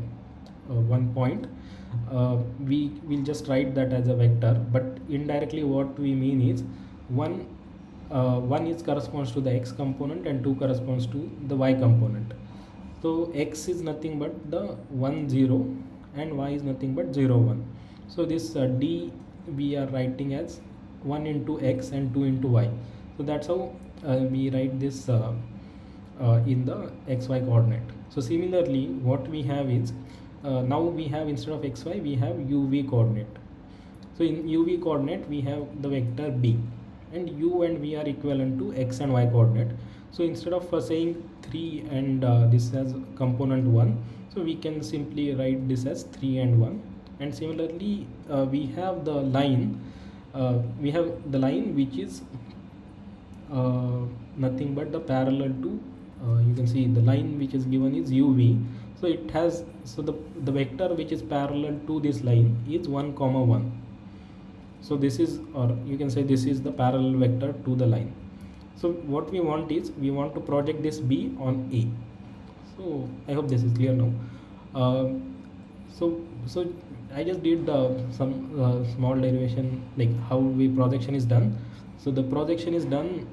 1 point, we will just write that as a vector, but indirectly what we mean is 1 is corresponds to the X component and 2 corresponds to the Y component. So X is nothing but the 1 0, and Y is nothing but 0 1. So this D we are writing as 1 into X and 2 into Y. So that's how we write this in the XY coordinate. So similarly, what we have is, now we have, instead of XY we have UV coordinate. So in UV coordinate we have the vector B, and U and V are equivalent to X and Y coordinate. So instead of saying 3 and this as component 1, so we can simply write this as 3 and 1. And similarly, we have the line, which is nothing but the parallel to, you can see the line which is given is UV, so it has, so the vector which is parallel to this line is 1 comma 1. So this is, or you can say this is the parallel vector to the line. So what we want is, we want to project this B on A. So I hope this is clear now. So I just did some small derivation, like how projection is done. So the projection is done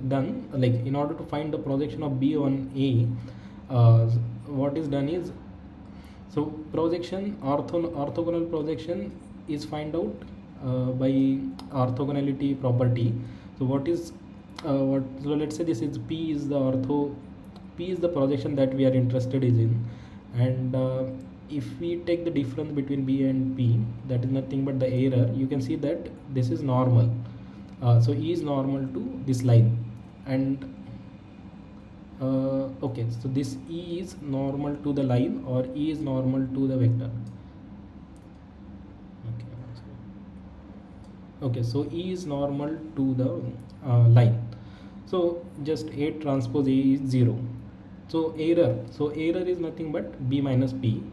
done like, in order to find the projection of B on A, what is done is, so projection, orthogonal projection is find out by orthogonality property. So what is so let's say this is P is the projection that we are interested in, and if we take the difference between b and p, that is nothing but the error. You can see that this is normal. So e is normal to this line, and okay, so this e is normal to the line or e is normal to the vector. Okay, so e is normal to the line. So just A transpose A is 0. So error is nothing but b minus p.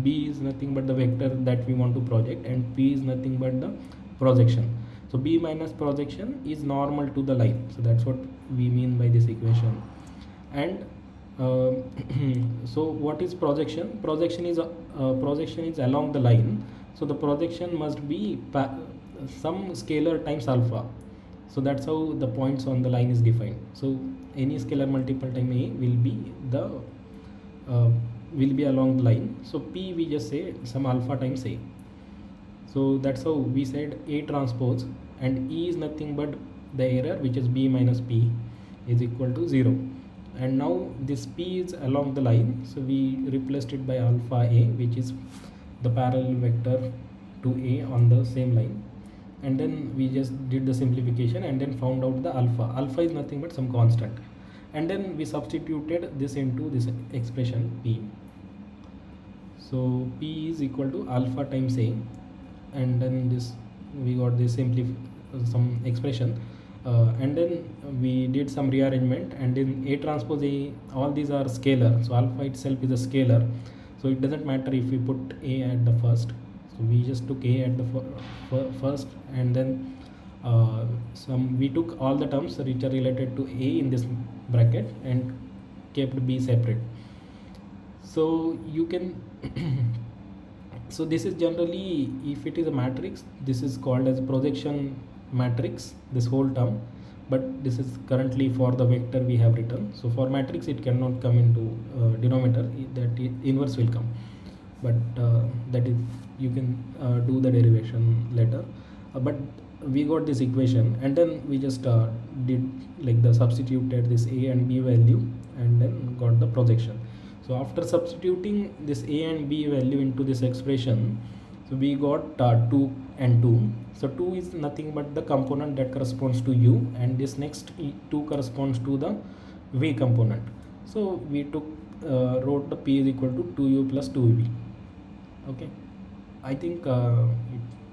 B is nothing but the vector that we want to project, and p is nothing but the projection. So b minus projection is normal to the line. So that's what we mean by this equation. And so what is projection? Projection is along the line. So the projection must be some scalar times alpha. So that's how the points on the line is defined. So any scalar multiple time a will be the will be along the line. So p, we just say some alpha times a. So that's how we said A transpose, and E is nothing but the error, which is b minus p, is equal to 0. And now this p is along the line, so we replaced it by alpha a, which is the parallel vector to a on the same line. And then we just did the simplification and then found out the alpha. Alpha is nothing but some constant. And then we substituted this into this expression p. So p is equal to alpha times a, and then this we got this some expression, and then we did some rearrangement, and in A transpose A, all these are scalar, so alpha itself is a scalar, so it doesn't matter if we put A at the first. So we just took A at the first, and then we took all the terms which are related to A in this bracket and kept B separate. So you can so this is generally, if it is a matrix, this is called as projection matrix, this whole term. But this is currently for the vector we have written. So for matrix it cannot come into denominator, that inverse will come. But that is, you can do the derivation later. But we got this equation, and then we just did like the substituted this a and b value, and then got the projection. So after substituting this a and b value into this expression, so we got 2 and 2. So 2 is nothing but the component that corresponds to u, and this next 2 corresponds to the v component. So we took wrote the p is equal to 2u plus 2v. Okay, I think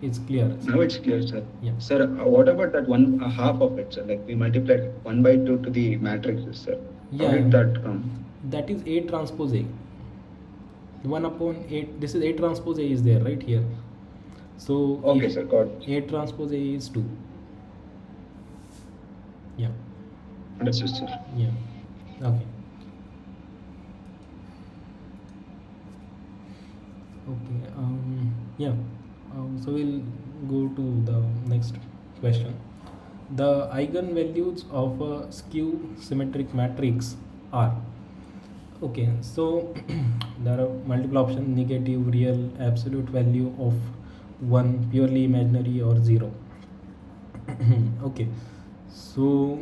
it's clear. Now it's clear, sir. Yeah. Sir, what about that one half of it, sir? Like we multiplied 1 by 2 to the matrices, sir. Yeah. How did that come? That is A transpose A. 1 upon 8. This is A transpose A is there right here. So okay, sir, got it. A transpose A is 2. Yeah. Understood, sir. Yeah. Okay. Okay. Yeah. So we'll go to the next question. The eigenvalues of a skew symmetric matrix are. Okay, so there are multiple options: negative, real, absolute value of 1, purely imaginary, or 0. Okay, so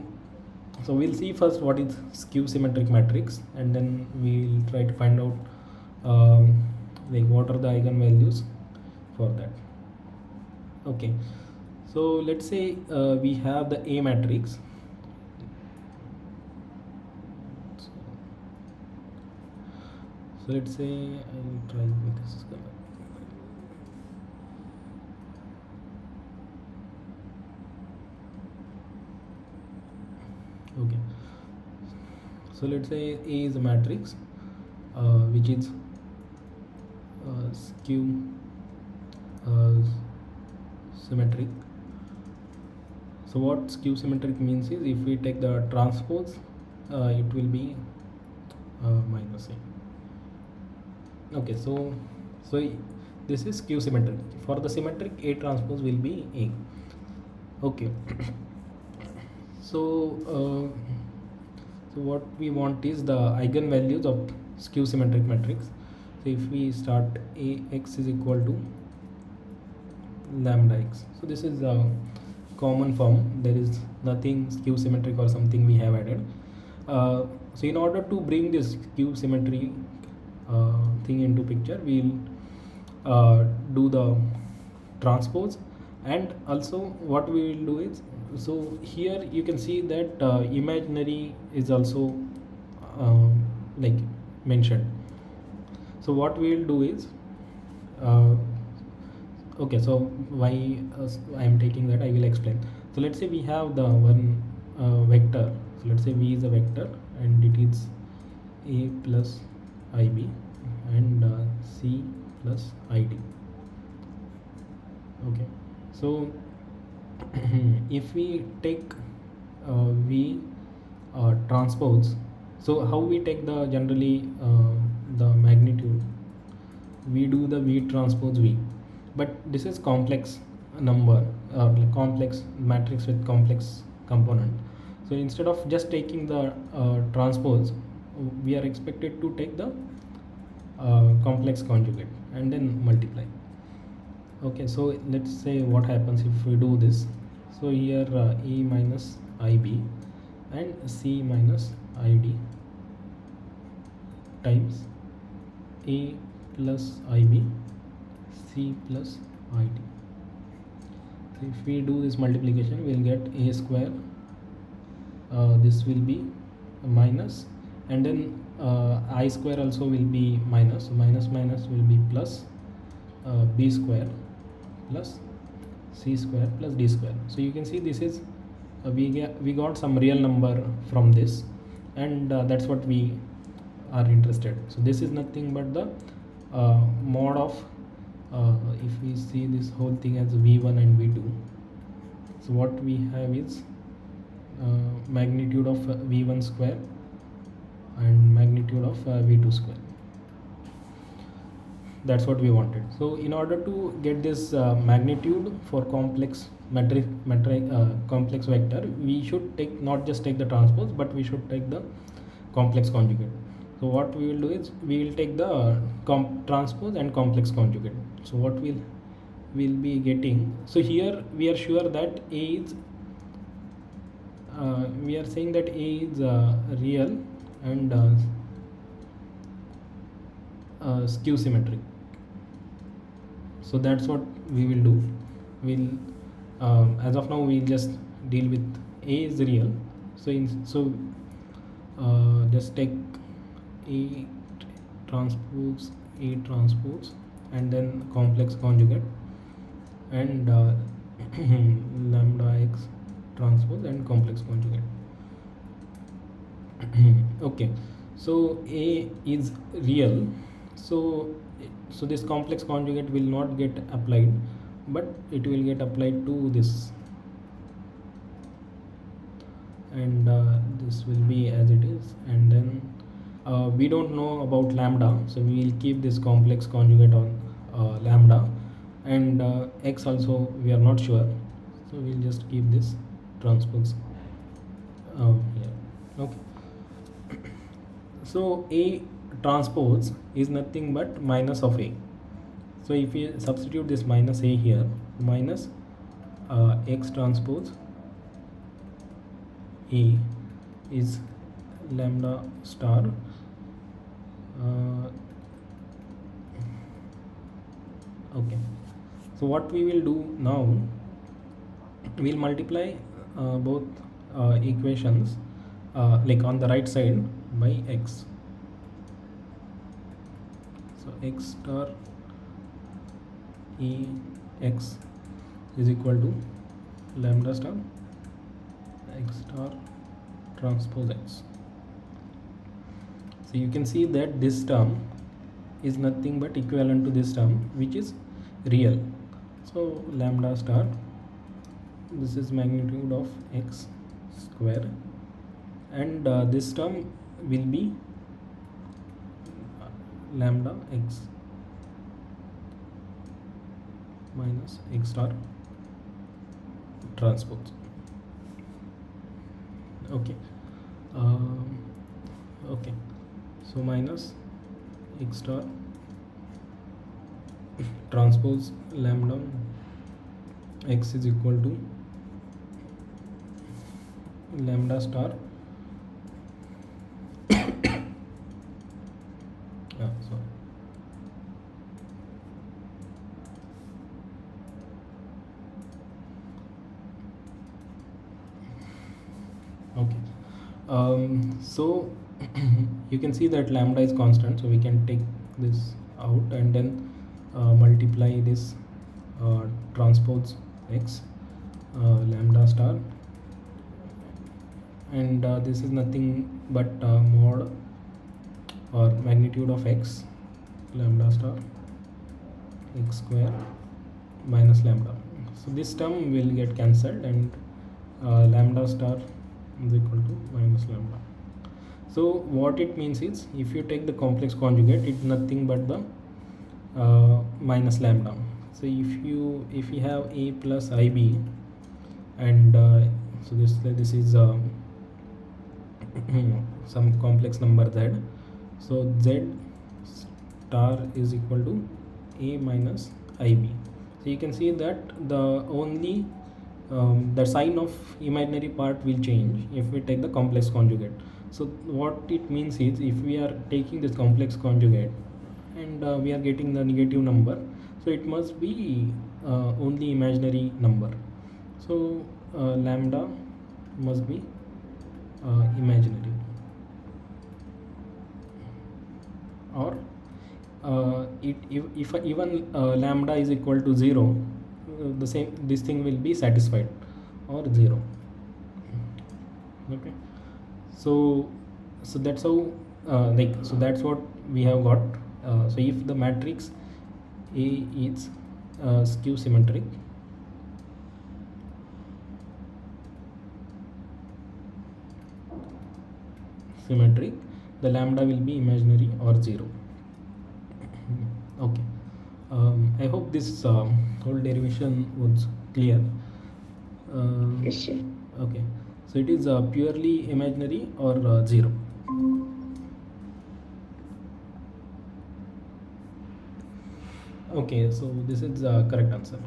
we'll see first what is skew symmetric matrix, and then we'll try to find out like what are the eigenvalues for that. Okay, so let's say we have the A matrix. So let's say I will try with this color. Okay, so let's say A is a matrix which is skew symmetric. So what skew symmetric means is, if we take the transpose, it will be minus A. Okay, so this is skew symmetric. For the symmetric, A transpose will be A. Okay. So what we want is the eigenvalues of skew symmetric matrix. So if we start Ax is equal to lambda x. So this is a common form. There is nothing skew symmetric or something we have added. So in order to bring this skew symmetry thing into picture, we'll do the transpose. And also what we will do is, so here you can see that imaginary is also like mentioned. So what we will do is, uh, okay, so why I am taking that, I will explain. So let's say we have the one vector. So let's say v is a vector and it is a plus ib and c plus id. Okay, so if we take v transpose, so how we take the generally the magnitude, we do the v transpose v, but this is complex number, like complex matrix with complex component. So instead of just taking the transpose, we are expected to take the complex conjugate and then multiply. Okay, so let's say what happens if we do this. So here e minus ib and c minus id times a plus ib c plus id. So if we do this multiplication, we'll get a square, this will be minus, and then I square also will be minus, so minus minus will be plus b square plus c square plus d square. So you can see this is we got some real number from this, and that's what we are interested. So this is nothing but the mod of, if we see this whole thing as v1 and v2, so what we have is magnitude of v1 square and magnitude of v2 square. That's what we wanted. So in order to get this magnitude for complex complex vector, we should take, not just take the transpose, but we should take the complex conjugate. So what we will do is, we will take the transpose and complex conjugate. So what we'll be getting, so here we are sure that a is we are saying that a is real and skew symmetric. So that's what we will do. We'll as of now we'll just deal with a is real. So just take a transpose and then complex conjugate and lambda x transpose and complex conjugate. Okay, so a is real, so this complex conjugate will not get applied, but it will get applied to this, and this will be as it is. And then we don't know about lambda, so we will keep this complex conjugate on lambda, and x also we are not sure, so we'll just keep this transpose here. Okay, so a transpose is nothing but minus of a. So if we substitute this minus a here, minus x transpose a is lambda star okay. So what we will do now, we'll multiply both equations like on the right side by x. So x star e x is equal to lambda star x star transpose x. So you can see that this term is nothing but equivalent to this term, which is real. So lambda star, this is magnitude of x square, and this term will be lambda x minus x star transpose. Okay, okay, so minus x star transpose lambda x is equal to lambda star sorry, Okay. So you can see that lambda is constant, so we can take this out and then multiply this uh, transpose x lambda star, and this is nothing but mod or magnitude of x lambda star x square minus lambda. So this term will get cancelled, and lambda star is equal to minus lambda. So what it means is, if you take the complex conjugate, it's nothing but the minus lambda. So if you have a plus ib, and so this is some complex number z, so z star is equal to a minus ib. So you can see that the only the sign of imaginary part will change if we take the complex conjugate. So what it means is, if we are taking this complex conjugate and we are getting the negative number, so it must be only imaginary number. So lambda must be imaginary, or if even lambda is equal to 0, the same this thing will be satisfied, or 0. Okay. So that's how so that's what we have got. So if the matrix A is skew symmetric, the lambda will be imaginary or 0. Okay. I hope this whole derivation was clear. Yes, sir. Okay. So it is purely imaginary or 0. Okay, so this is the correct answer.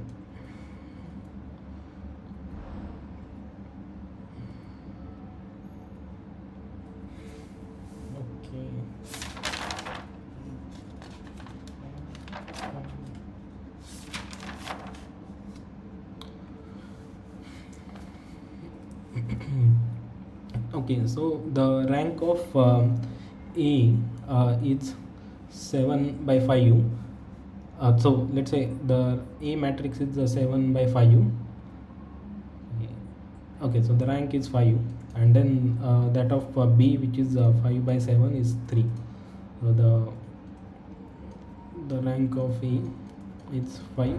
Okay. Okay, so the rank of A is 7 by 5u. So let's say the A matrix is 7 by 5u. Okay, so the rank is 5, and then that of B, which is 5 by 7, is 3. So the rank of A is 5,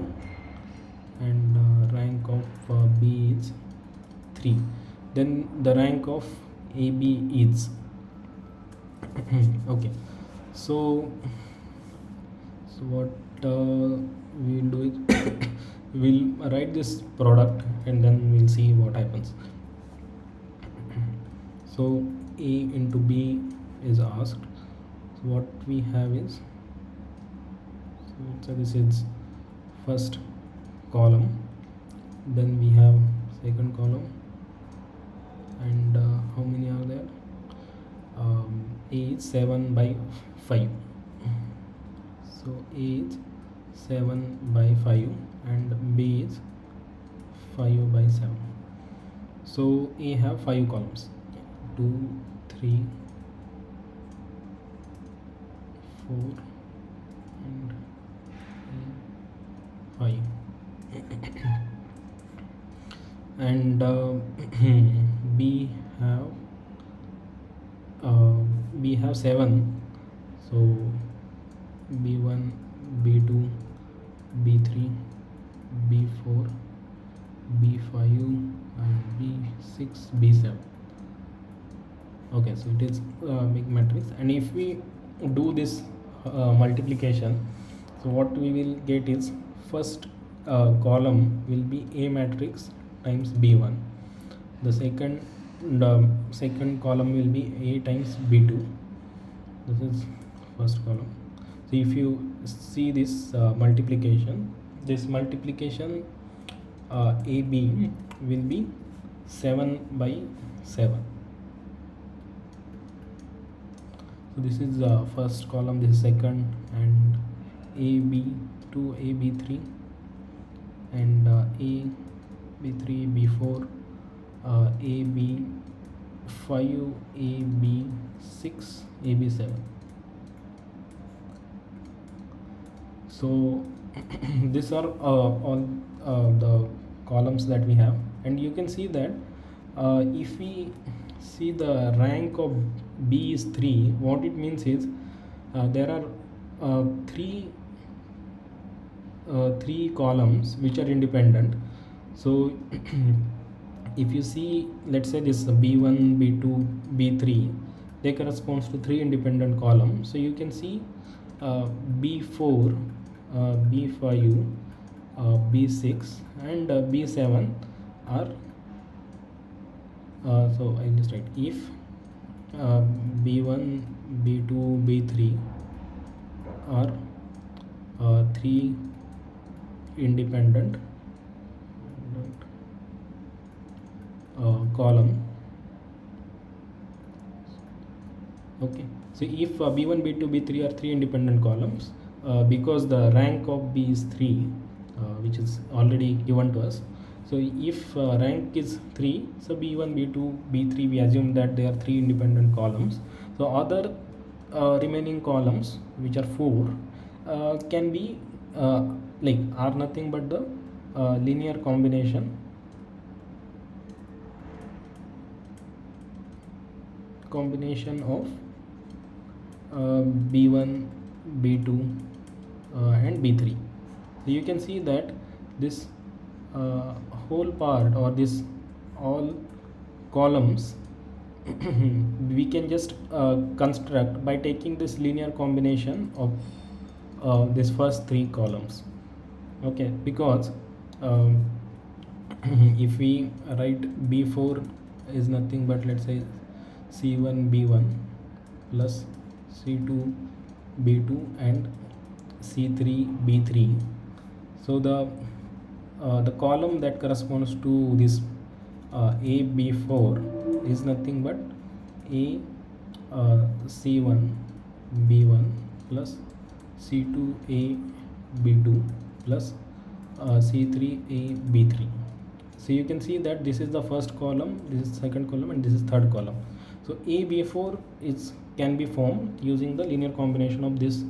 and rank of B is 3. Then the rank of AB is okay. So what we'll do is we'll write this product, and then we'll see what happens. So A into B is asked. So what we have is, so this is first column, then we have second column, and how many are there? A is 7 by 5. So A is 7 by 5, and B is 5 by 7. So A have 5 columns: 2, 3, 4, and 5. And B have 7. So B1, B2, B3, B4, B5, and B6, B7. Okay, so it is a big matrix, and if we do this multiplication, so what we will get is, first column will be A matrix times B1, the second column will be A times B2. This is first column. So if you see this multiplication, AB will be 7 by 7. So this is the first column, this is second, and AB2, AB3, and AB3, B4, AB5, 5 AB 6 AB 7. So these are all the columns that we have, and you can see that if we see the rank of B is 3, what it means is there are three columns which are independent. So if you see, let's say this B1 B2 B3, they corresponds to three independent columns. So you can see B4 B5 B6 and B7 are so I'll just write if B1 B2 B3 are three independent column. Okay, so if B1 B2 B3 are three independent columns, because the rank of B is 3, which is already given to us. So if rank is 3, so B1 B2 B3, we assume that they are three independent columns. So other remaining columns, which are 4, can be are nothing but the linear combination of B1 B2 and B3. So you can see that this whole part, or this all columns we can just construct by taking this linear combination of this first three columns. Okay, because if we write B4 is nothing but, let's say, C1 B1 plus C2 B2 and C3 B3. So the column that corresponds to this A B4 is nothing but A C1 B1 plus C2 A B2 plus C3 A B3. So you can see that this is the first column, this is second column, and this is third column. So A B4 can be formed using the linear combination of these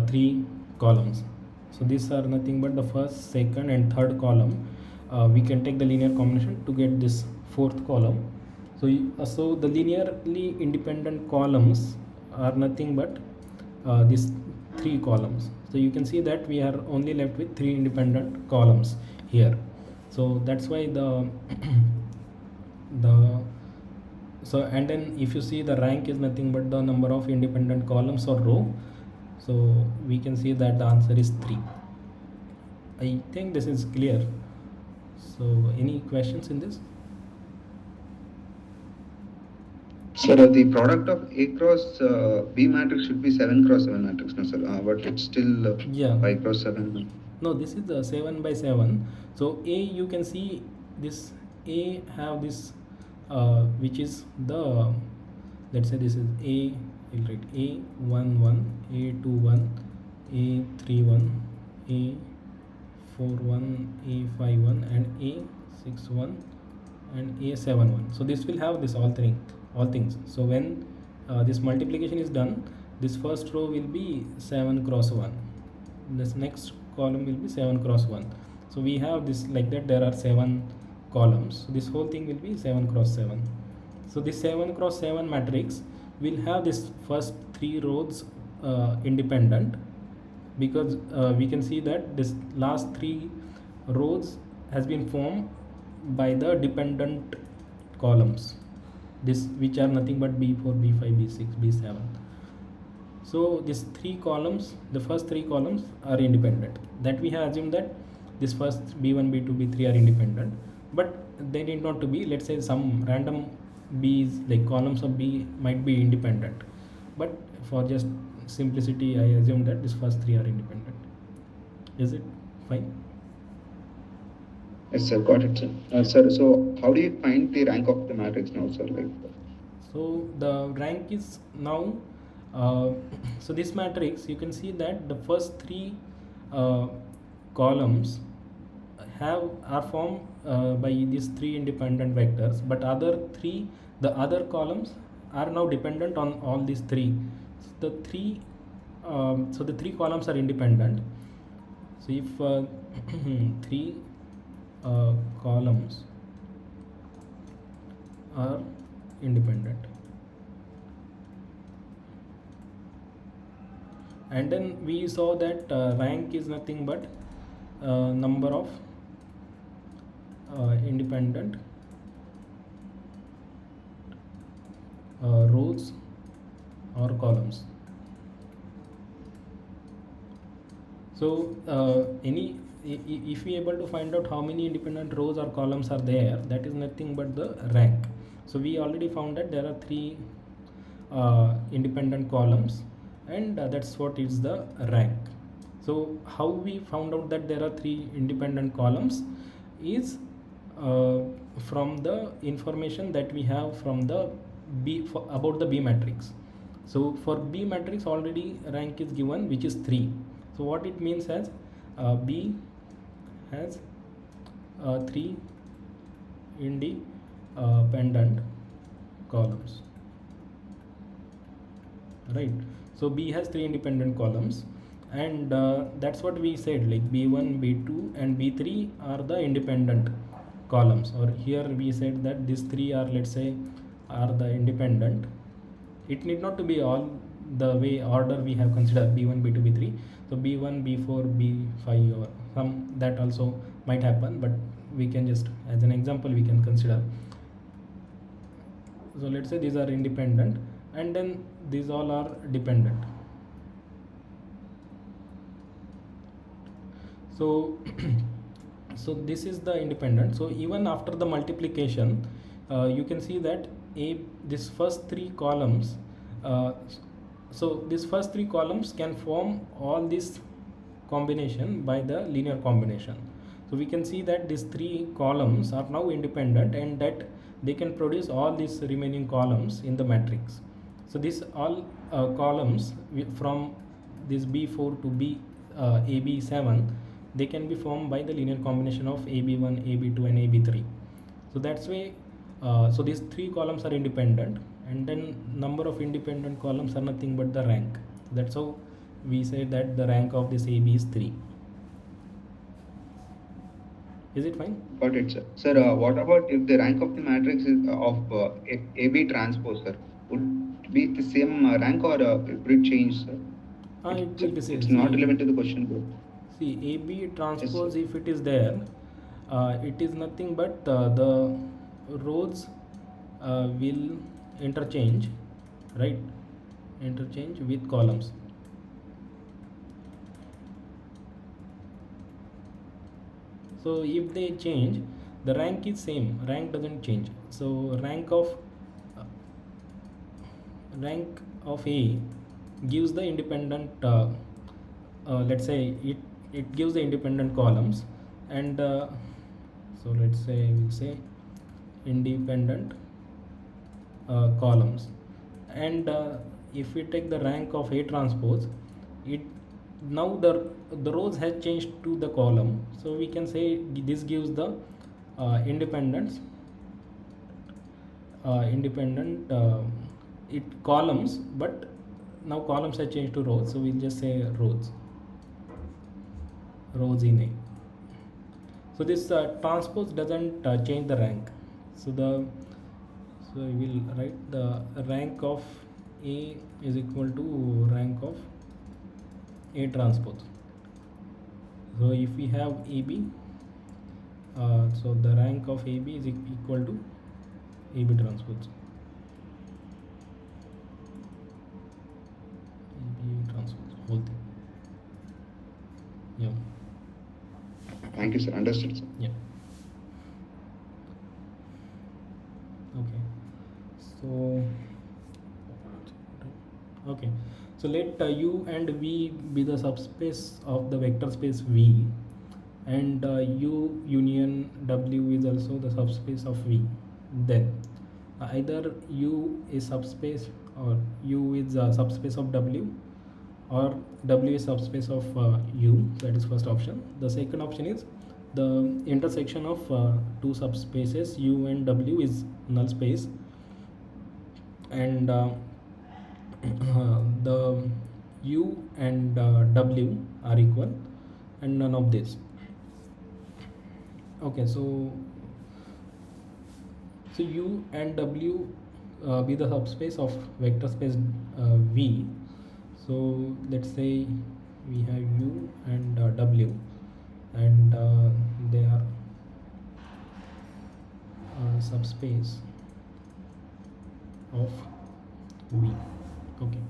three columns. So these are nothing but the first, second and third column. We can take the linear combination to get this fourth column. So the linearly independent columns are nothing but these three columns. So you can see that we are only left with three independent columns here. So that's why the so, and then if you see, the rank is nothing but the number of independent columns or row. So we can see that the answer is 3. I think this is clear. So any questions in this? Sir, the product of A cross B matrix should be 7 cross 7 matrix, no sir, but it's still Yeah. 5 cross 7. No, this is the 7 by 7. So A, you can see this A have this which is the, let's say this is A, we'll write A11, A21, A31, A41, A51 and A61 and A71. So this will have this all things. So when this multiplication is done, this first row will be 7 cross 1, this next column will be 7 cross 1. So we have this like that, there are 7 columns. So this whole thing will be 7 cross 7. So this 7 cross 7 matrix will have this first 3 rows independent, because we can see that this last 3 rows has been formed by the dependent columns, this which are nothing but B4 B5 B6 B7. So these 3 columns, the first 3 columns are independent, that we have assumed that this first B1 B2 B3 are independent, but they need not to be. Let's say some random B's, like columns of B, might be independent, but for just simplicity I assume that this first 3 are independent. Is it fine? Yes sir, got it sir. Sir, so how do you find the rank of the matrix now, sir? So the rank is now so this matrix, you can see that the first 3 columns are formed by these three independent vectors, but the other columns are now dependent on all these three. So the three columns are independent. So if three columns are independent, and then we saw that rank is nothing but number of independent rows or columns. So if we able to find out how many independent rows or columns are there, that is nothing but the rank. So we already found that there are three independent columns, and that's what is the rank. So how we found out that there are three independent columns is from the information that we have from the about the B matrix. So for B matrix already rank is given, which is 3. So what it means as B has 3 independent columns, right? So B has 3 independent columns, and that's what we said, like B1, B2 and B3 are the independent columns, or here we said that these three are, let's say, are the independent. It need not to be all the way order we have considered B1, B2, B3. So B1, B4, B5 or some, that also might happen, but we can just, as an example, we can consider. So let's say these are independent, and then these all are dependent. So so this is the independent. So even after the multiplication, you can see that this first three columns, so these first three columns can form all this combination by the linear combination. So we can see that these three columns are now independent, and that they can produce all these remaining columns in the matrix. So these all columns from this B4 to AB7, they can be formed by the linear combination of AB1, AB2 and AB3. So that's why so these three columns are independent, and then number of independent columns are nothing but the rank. That's how we say that the rank of this AB is 3. Is it fine? Got it, sir. Sir, what about if the rank of the matrix is of AB transpose, sir? Would it be the same rank, or would it change, sir? It will be same. It's not relevant to the question, bro. See, AB transpose, Yes, if it is there, it is nothing but the rows will interchange, right? Interchange with columns. So if they change, the rank is same, rank doesn't change. So rank of A gives the independent let's say it gives the independent columns, and so let's say we'll say independent columns, and if we take the rank of A transpose, it now the rows has changed to the column, so we can say this gives the independent it columns, but now columns have changed to rows, so we'll just say rows in A. So this transpose doesn't change the rank. So we will write the rank of A is equal to rank of A transpose. So if we have AB, so the rank of AB is equal to AB transpose. AB transpose, whole thing. Yeah. Thank you, sir. Understood, sir. Yeah. Okay. So let U and V be the subspace of the vector space V, and U union W is also the subspace of V. Then either U is subspace, or U is subspace of W, or W is subspace of U. That is first option. The second option is the intersection of two subspaces u and w is null space, and the u and w are equal, and none of this. Okay, so u and w be the subspace of vector space v. So let's say we have u and w, and they are subspace of v. Okay,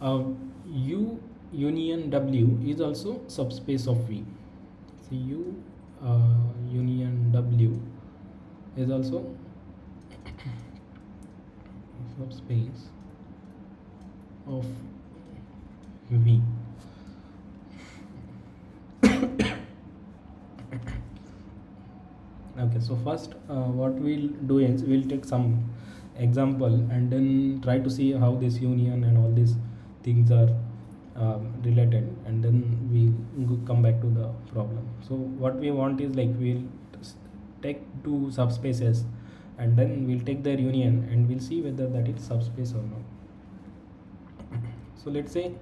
uh, u union w is also subspace of v. So u union w is also subspace of v. Okay, so first what we'll do is we'll take some example and then try to see how this union and all these things are related, and then we come back to the problem. So what we want is, like, we'll take two subspaces and then we'll take their union and we'll see whether that is subspace or not. So let's say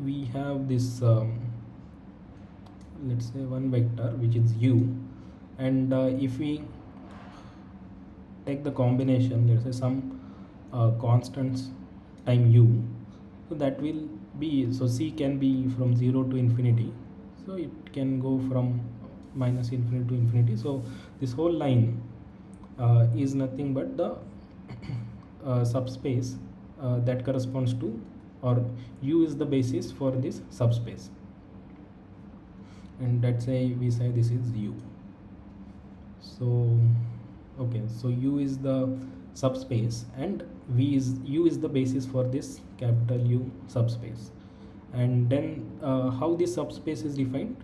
we have this let's say one vector which is u, and if we take the combination, let's say some constants time u, so that will be, so c can be from 0 to infinity, so it can go from minus infinity to infinity. So this whole line is nothing but the subspace that corresponds to, or u is the basis for this subspace, and let's say we say this is u. So okay, so u is the subspace and u is the basis for this capital U subspace. And then how this subspace is defined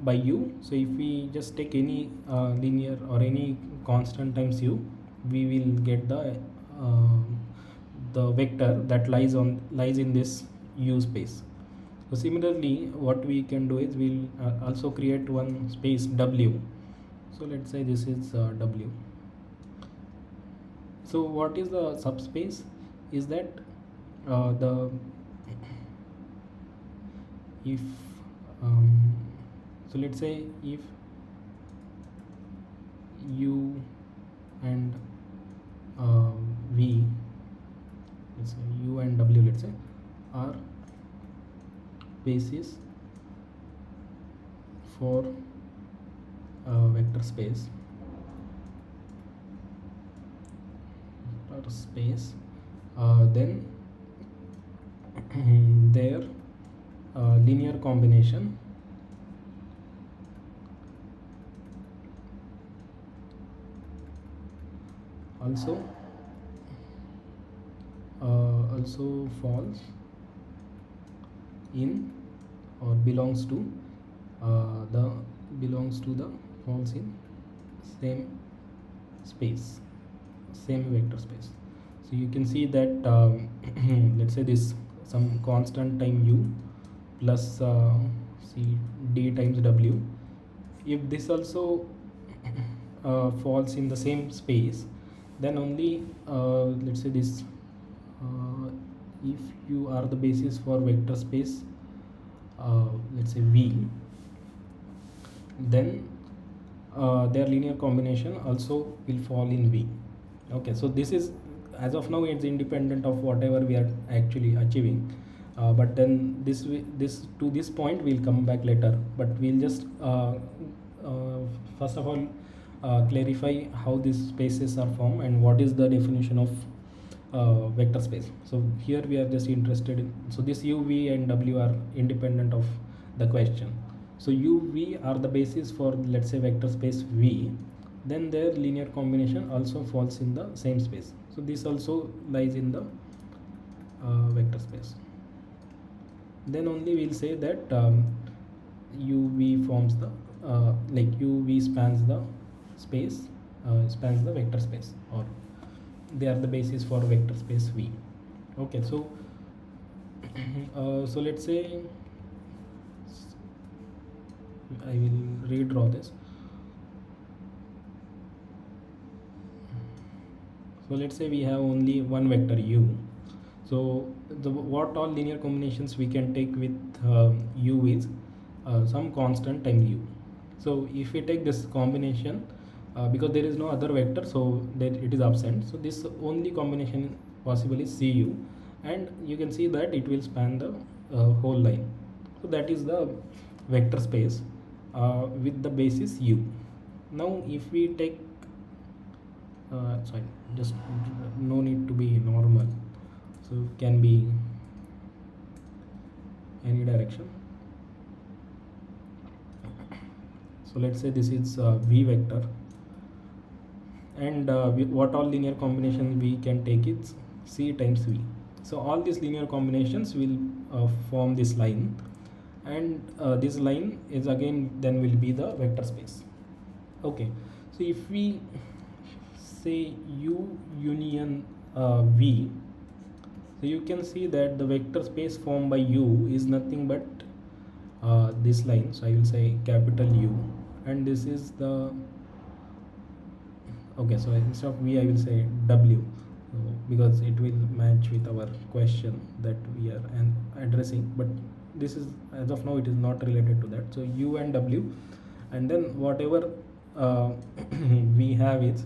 by u. So if we just take any linear or any constant times u, we will get the vector that lies in this u space. So similarly, what we can do is we'll also create one space w. So let's say this is w. So what is the subspace? Is that the if so let's say if u and v, let's say u and w, let's say, are basis for vector space then their linear combination also falls in or belongs to the falls in same space, same vector space. So you can see that let's say this some constant time u plus c d times w, if this also falls in the same space, then only let's say this if you are the basis for vector space let's say v, then their linear combination also will fall in v. Okay, so this is, as of now, it's independent of whatever we are actually achieving, but then this to this point we'll come back later, but we'll just first of all clarify how these spaces are formed and what is the definition of vector space. So here we are just interested in, so this u, v and w are independent of the question. So u, v are the basis for, let's say, vector space v, then their linear combination also falls in the same space. So this also lies in the vector space. Then only we'll say that u, v forms the like u, v spans the space, spans the vector space, or they are the basis for vector space v. Okay, so so let's say I will redraw this. So let's say we have only one vector u. So what all linear combinations we can take with u is some constant time u. So if we take this combination, because there is no other vector, so that it is absent, so this only combination possible is cu, and you can see that it will span the whole line. So that is the vector space with the basis u. Now if we take sorry, just no need to be normal, so can be any direction. So let's say this is v vector, and what all linear combination we can take is c times v. So all these linear combinations will form this line, and this line is again then will be the vector space. Okay, so if we say u union v, so you can see that the vector space formed by u is nothing but this line. So I will say capital U, and this is the, okay, so instead of v I will say w, so because it will match with our question that we are addressing, but this is, as of now, it is not related to that. So u and w, and then whatever we have is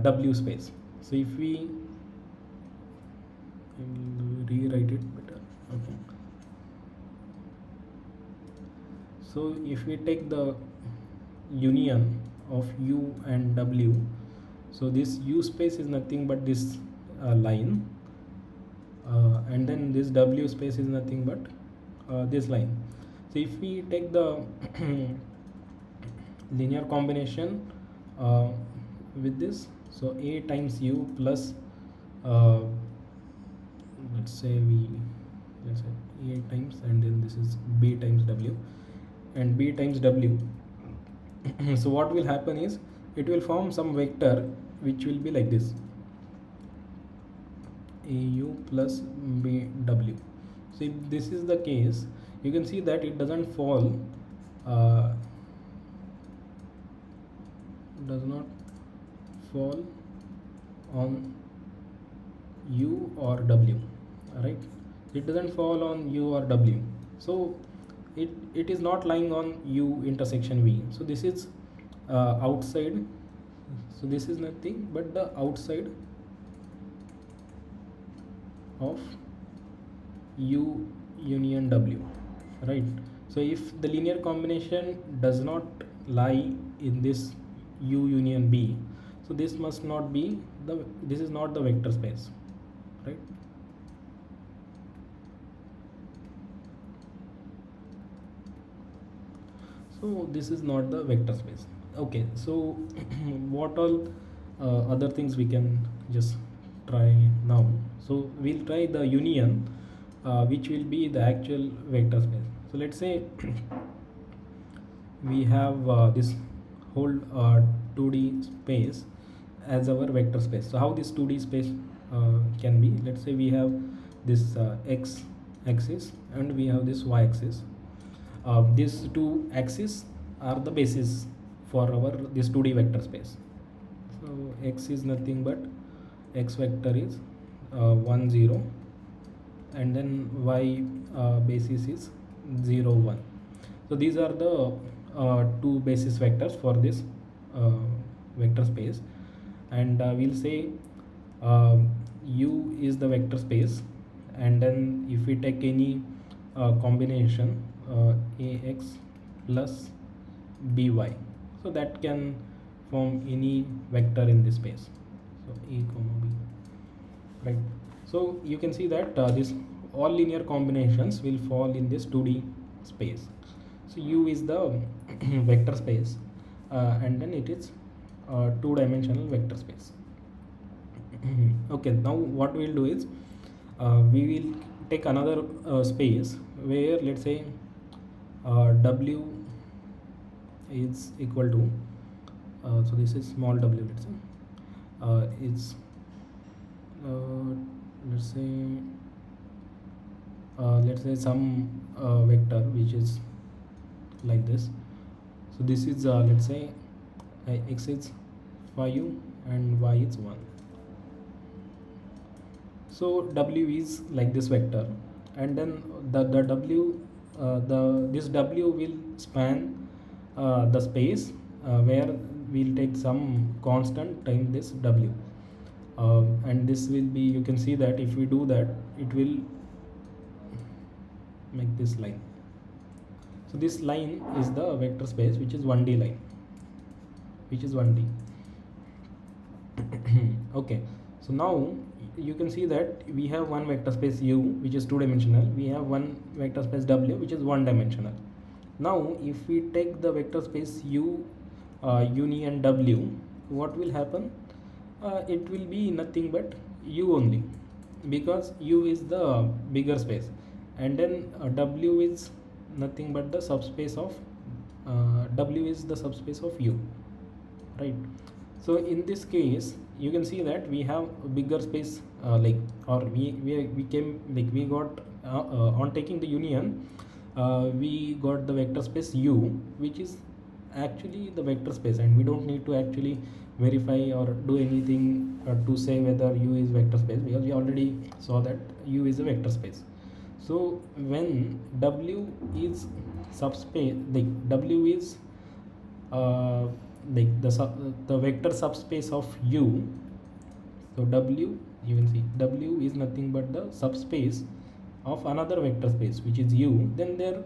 w space. So if we, I will rewrite it better. Okay, so if we take the union of u and w, so this u space is nothing but this line, and then this w space is nothing but this line. So if we take the linear combination with this, so a times u plus uh, let's say a times, and then this is b times w, and b times w. So what will happen is it will form some vector which will be like this, au plus bw. So if this is the case, you can see that it doesn't fall, does not fall on u or w, right? It doesn't fall on u or w, so it is not lying on u intersection v. So this is outside, so this is nothing but the outside of u union w, right? So if the linear combination does not lie in this u union b, so this must not be the, this is not the vector space, right? So this is not the vector space. Okay, so what all other things we can just try now. So we'll try the union, which will be the actual vector space. So let's say we have this whole 2D space as our vector space. So how this 2D space can be, let's say we have this x axis and we have this y axis. These two axes are the basis for our this 2D vector space. So x is nothing but x vector is 1 0, and then y basis is 0 1. So these are the two basis vectors for this vector space, and we'll say u is the vector space, and then if we take any combination ax plus by, so that can form any vector in this space, so a comma b, right? So you can see that this all linear combinations will fall in this 2D space. So u is the vector space, and then it is two-dimensional vector space. Okay, now what we will do is we will take another space where, let's say, w is equal to so this is small w, let's say is let's say some vector which is like this. So this is let's say x is 5 and y is 1. So w is like this vector, and then the w the this w will span the space where we'll take some constant time this w, and this will be, you can see that if we do that, it will make this line. So this line is the vector space, which is 1D line, which is 1D. Okay, so now you can see that we have one vector space u, which is two dimensional. We have one vector space w, which is one dimensional. Now if we take the vector space u union w, what will happen? It will be nothing but u only, because u is the bigger space, and then w is nothing but the subspace of w is the subspace of u, right? So in this case you can see that we have a bigger space, like, or we came, like, we got on taking the union, we got the vector space u, which is actually the vector space, and we don't need to actually verify or do anything to say whether u is vector space, because we already saw that u is a vector space. So when w is subspace, like w is like the vector subspace of u, so w, you can see w is nothing but the subspace of another vector space, which is u, then their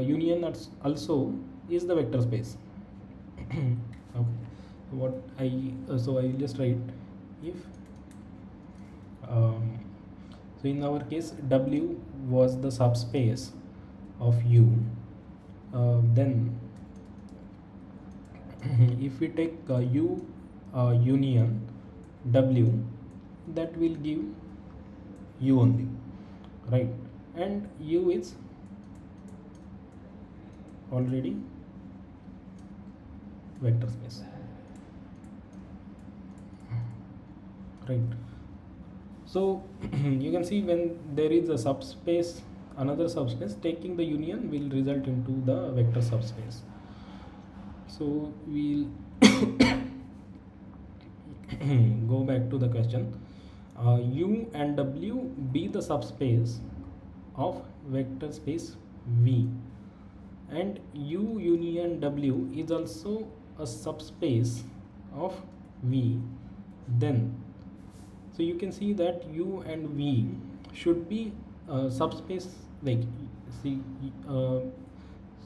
union also is the vector space. Okay, what I so I will just write if so in our case w was the subspace of u, then if we take u union w, that will give u only, right? And u is already vector space, right? So you can see when there is a subspace, another subspace, taking the union will result into the vector subspace. So we'll go back to the question. U and W be the subspace of vector space V, and U union W is also a subspace of V. Then so you can see that U and V should be subspace, like, see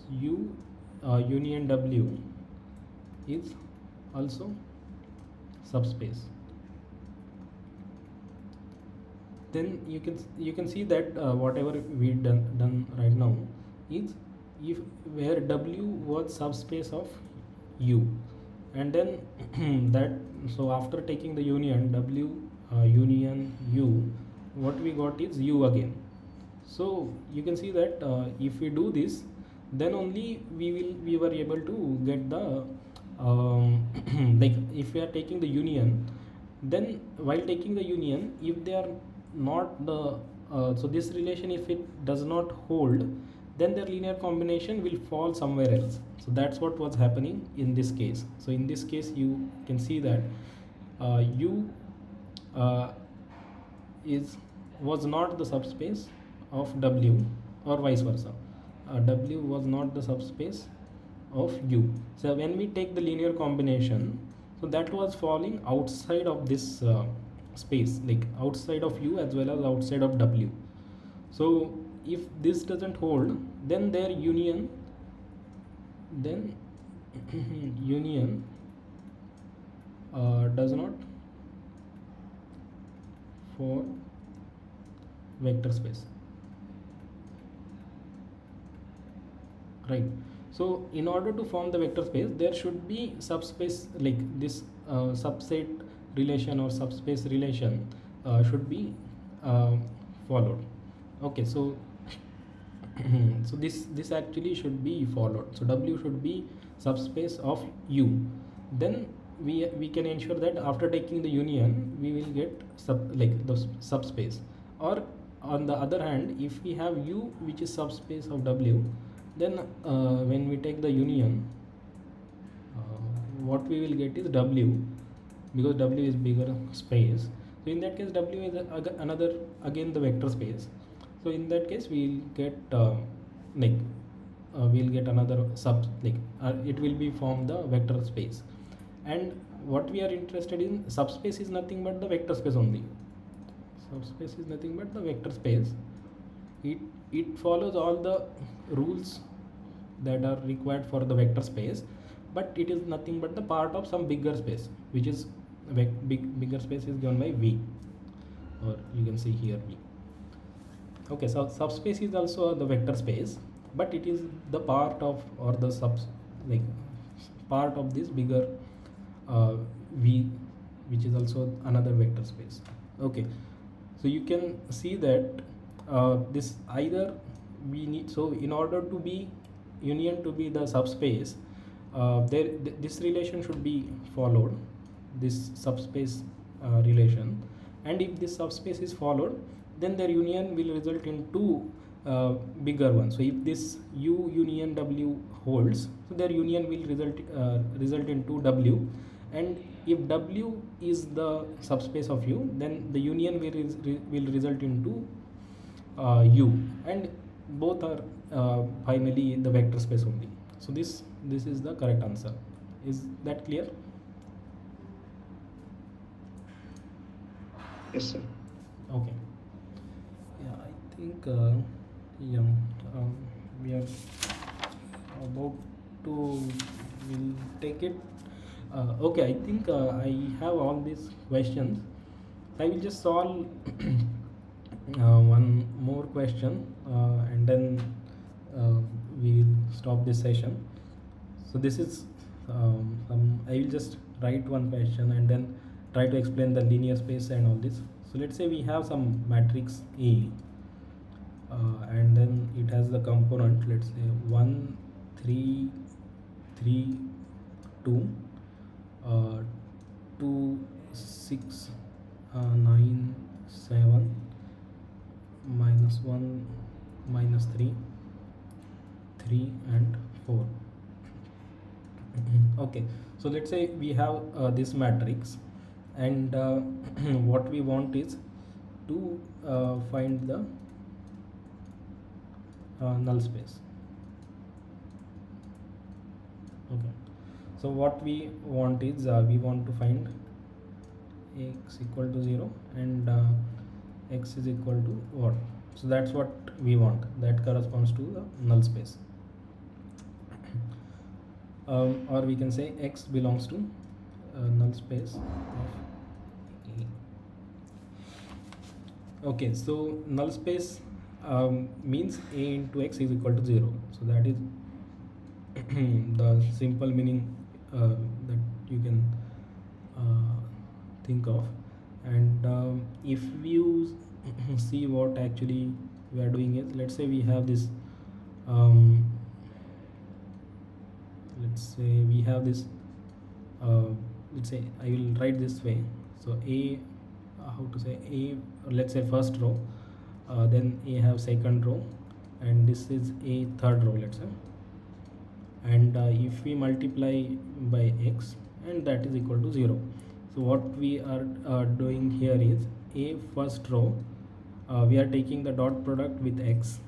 U union W is also subspace. Then you can see that whatever we done right now is, if where W was subspace of U, and then that, so after taking the union W union U, what we got is U again. So you can see that if we do this, then only we were able to get the like, if we are taking the union, then while taking the union, if they are not the so this relation, if it does not hold, then their linear combination will fall somewhere else. So that's what was happening in this case. So in this case you can see that u is was not the subspace of w, or vice versa. W was not the subspace of u. So when we take the linear combination, so that was falling outside of this space, like outside of u as well as outside of w. So if this doesn't hold, then their union, then union does not for vector space, right? So in order to form the vector space, there should be subspace, like this subset relation or subspace relation should be followed. Okay, so so this actually should be followed. So w should be subspace of u. Then we can ensure that after taking the union, we will get like the subspace. Or on the other hand, if we have u which is subspace of w, then when we take the union, what we will get is W, because W is bigger space. So in that case W is another again the vector space. So in that case we'll get like we'll get another sub, like it will be from the vector space. And what we are interested in, subspace is nothing but the vector space only. Subspace is nothing but the vector space. It follows all the rules that are required for the vector space, but it is nothing but the part of some bigger space, which is bigger space is given by V, or you can see here V. Okay, so subspace is also the vector space, but it is the part of, or the like part of this bigger V, which is also another vector space. Okay, so you can see that this either we need, so in order to be union to be the subspace, this relation should be followed, this subspace relation. And if this subspace is followed, then their union will result in two bigger ones. So if this U union W holds, so their union will result in two W. And if W is the subspace of U, then the union will result into U, and both are finally the vector space only. So this is the correct answer. Is that clear? Yes, sir. Okay. Yeah, I think yeah, we are about to, we'll take it. Okay, I think I have all these questions. I will just solve one more question, and then we will stop this session. So this is I will just write one question and then try to explain the linear space and all this. So let's say we have some matrix A, and then it has the component, let's say 1 3 3 2 2 6 9 7 -1 -3 3 and 4. Okay, so let's say we have this matrix, and what we want is to find the null space. Okay, so what we want is we want to find x equal to 0 and x is equal to what. So that's what we want, that corresponds to the null space. Or we can say x belongs to null space of A. Okay, so null space means A into x is equal to 0. So that is the simple meaning that you can think of. And if you see what actually we are doing is, let's say we have this let's say we have this let's say I will write this way. So A, how to say, A, let's say first row, then A have second row, and this is A third row, let's say. And if we multiply by x, and that is equal to 0. So what we are doing here is, A first row we are taking the dot product with x,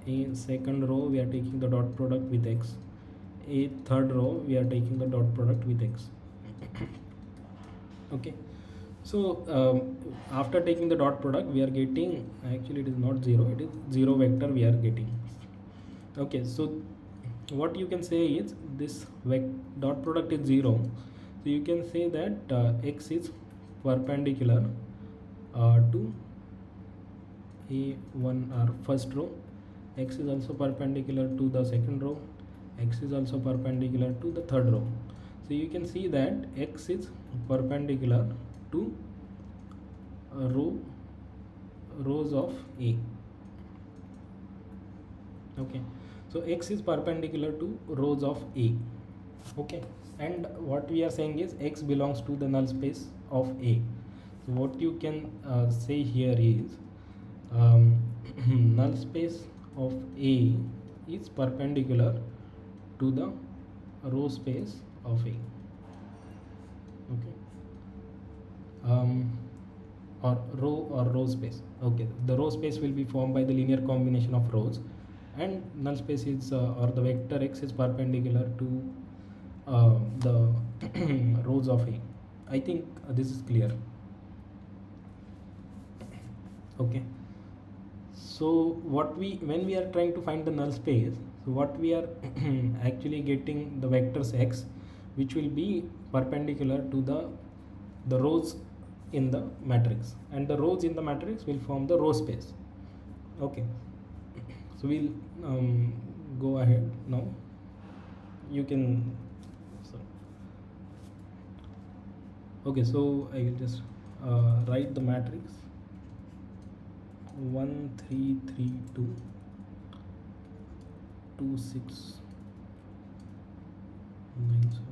A second row we are taking the dot product with x, A third row we are taking the dot product with x. Okay, so after taking the dot product we are getting, actually it is not 0, it is 0 vector we are getting. Okay, so what you can say is this dot product is 0. So you can say that x is perpendicular to A1 or first row, x is also perpendicular to the second row, x is also perpendicular to the third row. So you can see that x is perpendicular to rows of A. Okay, so x is perpendicular to rows of A. Okay, and what we are saying is x belongs to the null space of A. So what you can say here is null space of A is perpendicular to the row space of A. row or row space. Okay, the row space will be formed by the linear combination of rows, and null space is or the vector x is perpendicular to the rows of A. I think this is clear. Okay, so what we, when we are trying to find the null space, so what we are actually getting the vectors x which will be perpendicular to the rows in the matrix, and the rows in the matrix will form the row space. Okay, so we'll go ahead now. You can, so, okay, so I will just write the matrix 1 3 3 2 2 6 9 7.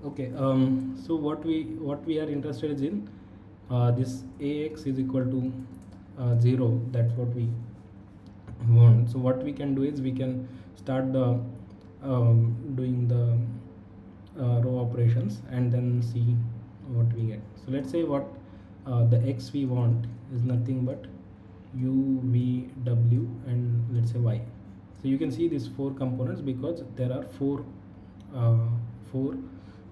Okay, so what we are interested in, this ax is equal to 0. That's what we want. So what we can do is we can start the doing the row operations and then see what we get. So let's say what the x we want is nothing but u, v, w, and let's say y. So you can see these four components because there are four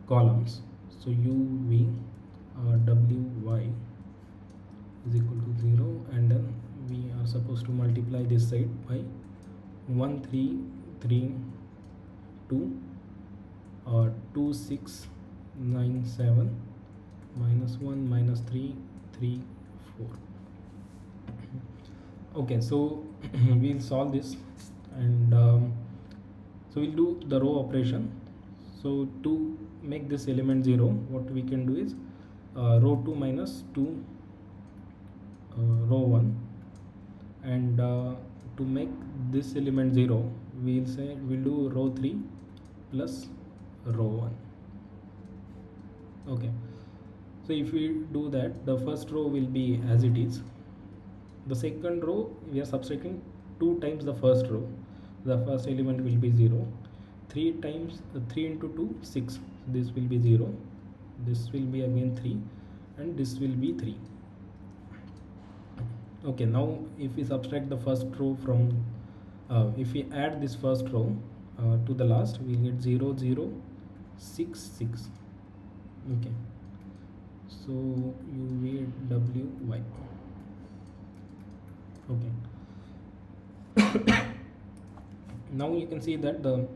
columns. So u, v, w, y is equal to 0, and then we are supposed to multiply this side by 1 3 3 2 2 6 9 7 minus 1 minus 3 3 4. Okay, so we'll solve this, and so we'll do the row operation. So to make this element 0, what we can do is row 2 minus 2 row 1, and to make this element 0, we'll do row 3 plus row 1. Okay, so if we do that, the first row will be as it is. The second row we are subtracting 2 times the first row. The first element will be 0. 3 times 3 into 2 6, this will be 0, this will be again 3, and this will be 3. Okay, now if we subtract the first row from if we add this first row to the last, we get 0 0 6 6. Okay, so u, v, w, y. Okay, now you can see that the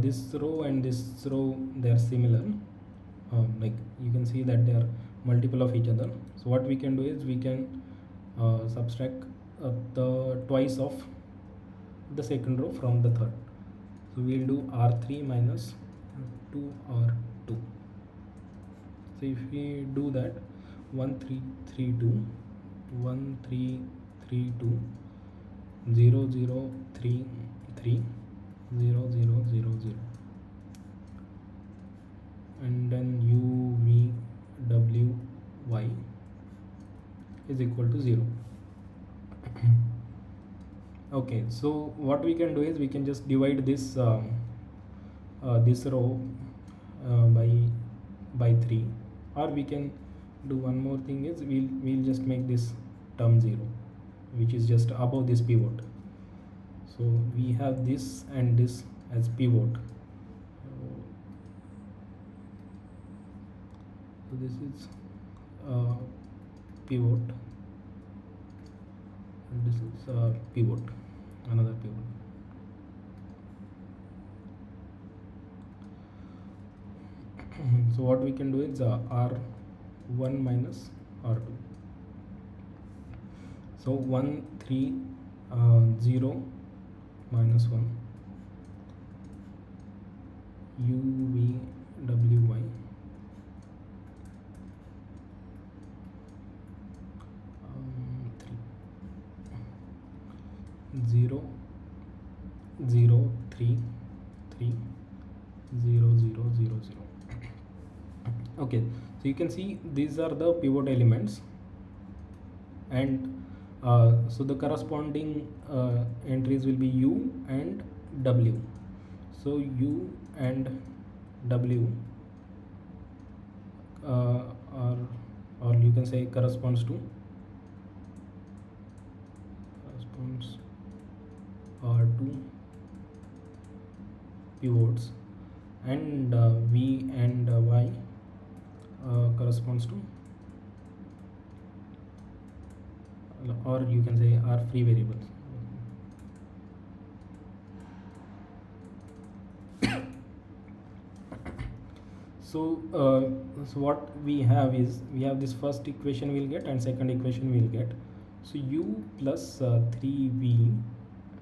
this row and this row, they are similar. Like you can see that they are multiple of each other. So what we can do is we can subtract the twice of the second row from the third. So we'll do r3 minus 2r2. So if we do that, 1 3 3 2 1 3 3 2 0 0 3 3 0 0 0 0, and then u, v, w, y is equal to 0. Okay, so what we can do is we can just divide this this row by 3, or we can do one more thing is we'll just make this term 0, which is just above this pivot. So we have this and this as pivot. So this is pivot, and this is pivot, another pivot. So what we can do is r1 minus r2. So 1 3 0 minus 1 u, v, w, y 0 3 3 0 0 0 0. Okay, so you can see these are the pivot elements, and so the corresponding entries will be u and w. So u and w, uh, or you can say corresponds to pivots, and v and y corresponds to, or you can say, are free variables. So so what we have is, we have this first equation we'll get and second equation we'll get. So u plus 3v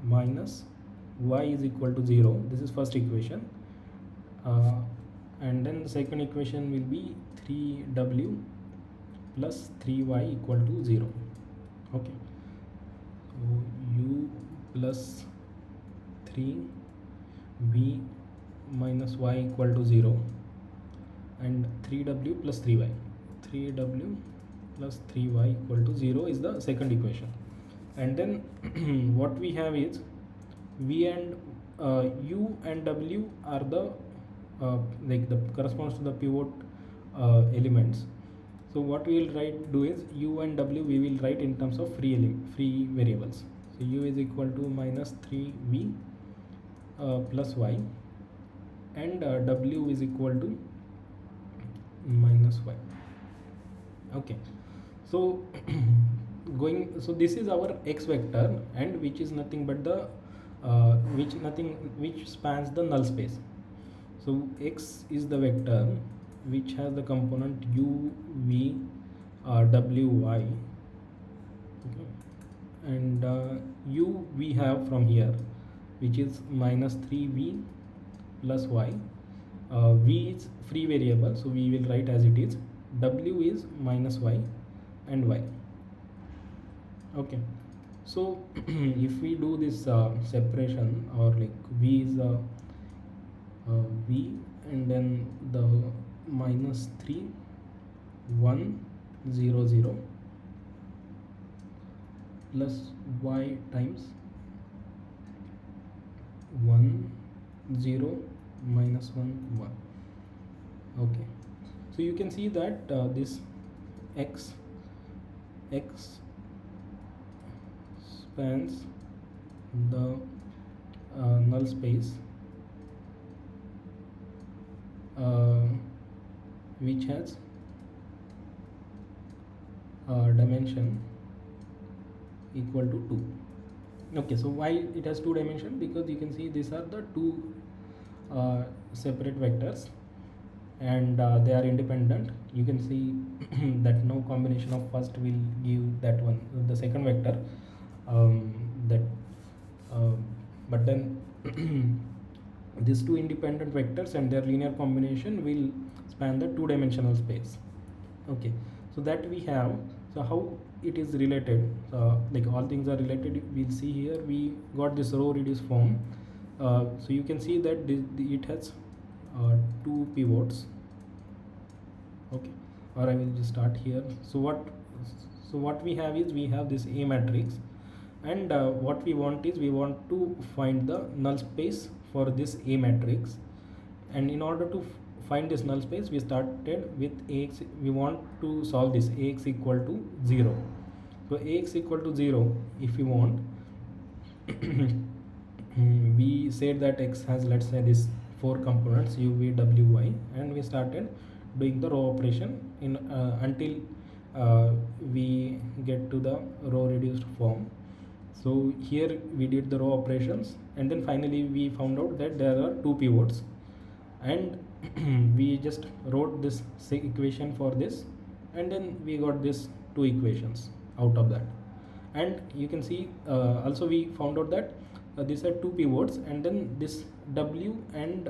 minus y is equal to 0. This is first equation, and then the second equation will be 3w plus 3y equal to 0. Okay, so u plus 3v minus y equal to 0, and 3w plus 3y, 3w plus 3y equal to 0 is the second equation. And then what we have is, v and u and w are the like the corresponds to the pivot elements. So what we will do is, u and w we will write in terms of free variables. So u is equal to minus 3v plus y, and w is equal to minus y. Okay, so so this is our x vector, and which is nothing but the which spans the null space. So x is the vector which has the component u, v, w, y. Okay, and u we have from here, which is minus 3v plus y. V is free variable, so we will write as it is. W is minus y and y. Okay, so if we do this separation, or like v is v, and then the minus 3 1 0 0 plus y times 1 0 minus 1 1. Okay, so you can see that this x spans the null space which has dimension equal to 2. Okay, so why it has 2 dimension? Because you can see these are the two separate vectors, and they are independent. You can see that no combination of first will give that one, the second vector, that but then these two independent vectors and their linear combination will span the 2-dimensional space. Okay, so that we have. So how it is related, like all things are related, we'll see here. We got this row reduced form. So you can see that it has 2 pivots. Okay, or I will just start here. So what we have is, we have this A matrix, and what we want is, we want to find the null space for this A matrix. And in order to find this null space, we started with Ax. We want to solve this Ax equal to 0. So Ax equal to 0, if you want, we said that x has, let's say, this 4 components u, v, w, y, and we started doing the row operation in until we get to the row reduced form. So here we did the row operations, and then finally we found out that there are 2 pivots, and we just wrote this equation for this, and then we got this 2 equations out of that. And you can see also we found out that these are 2 pivots, and then this w and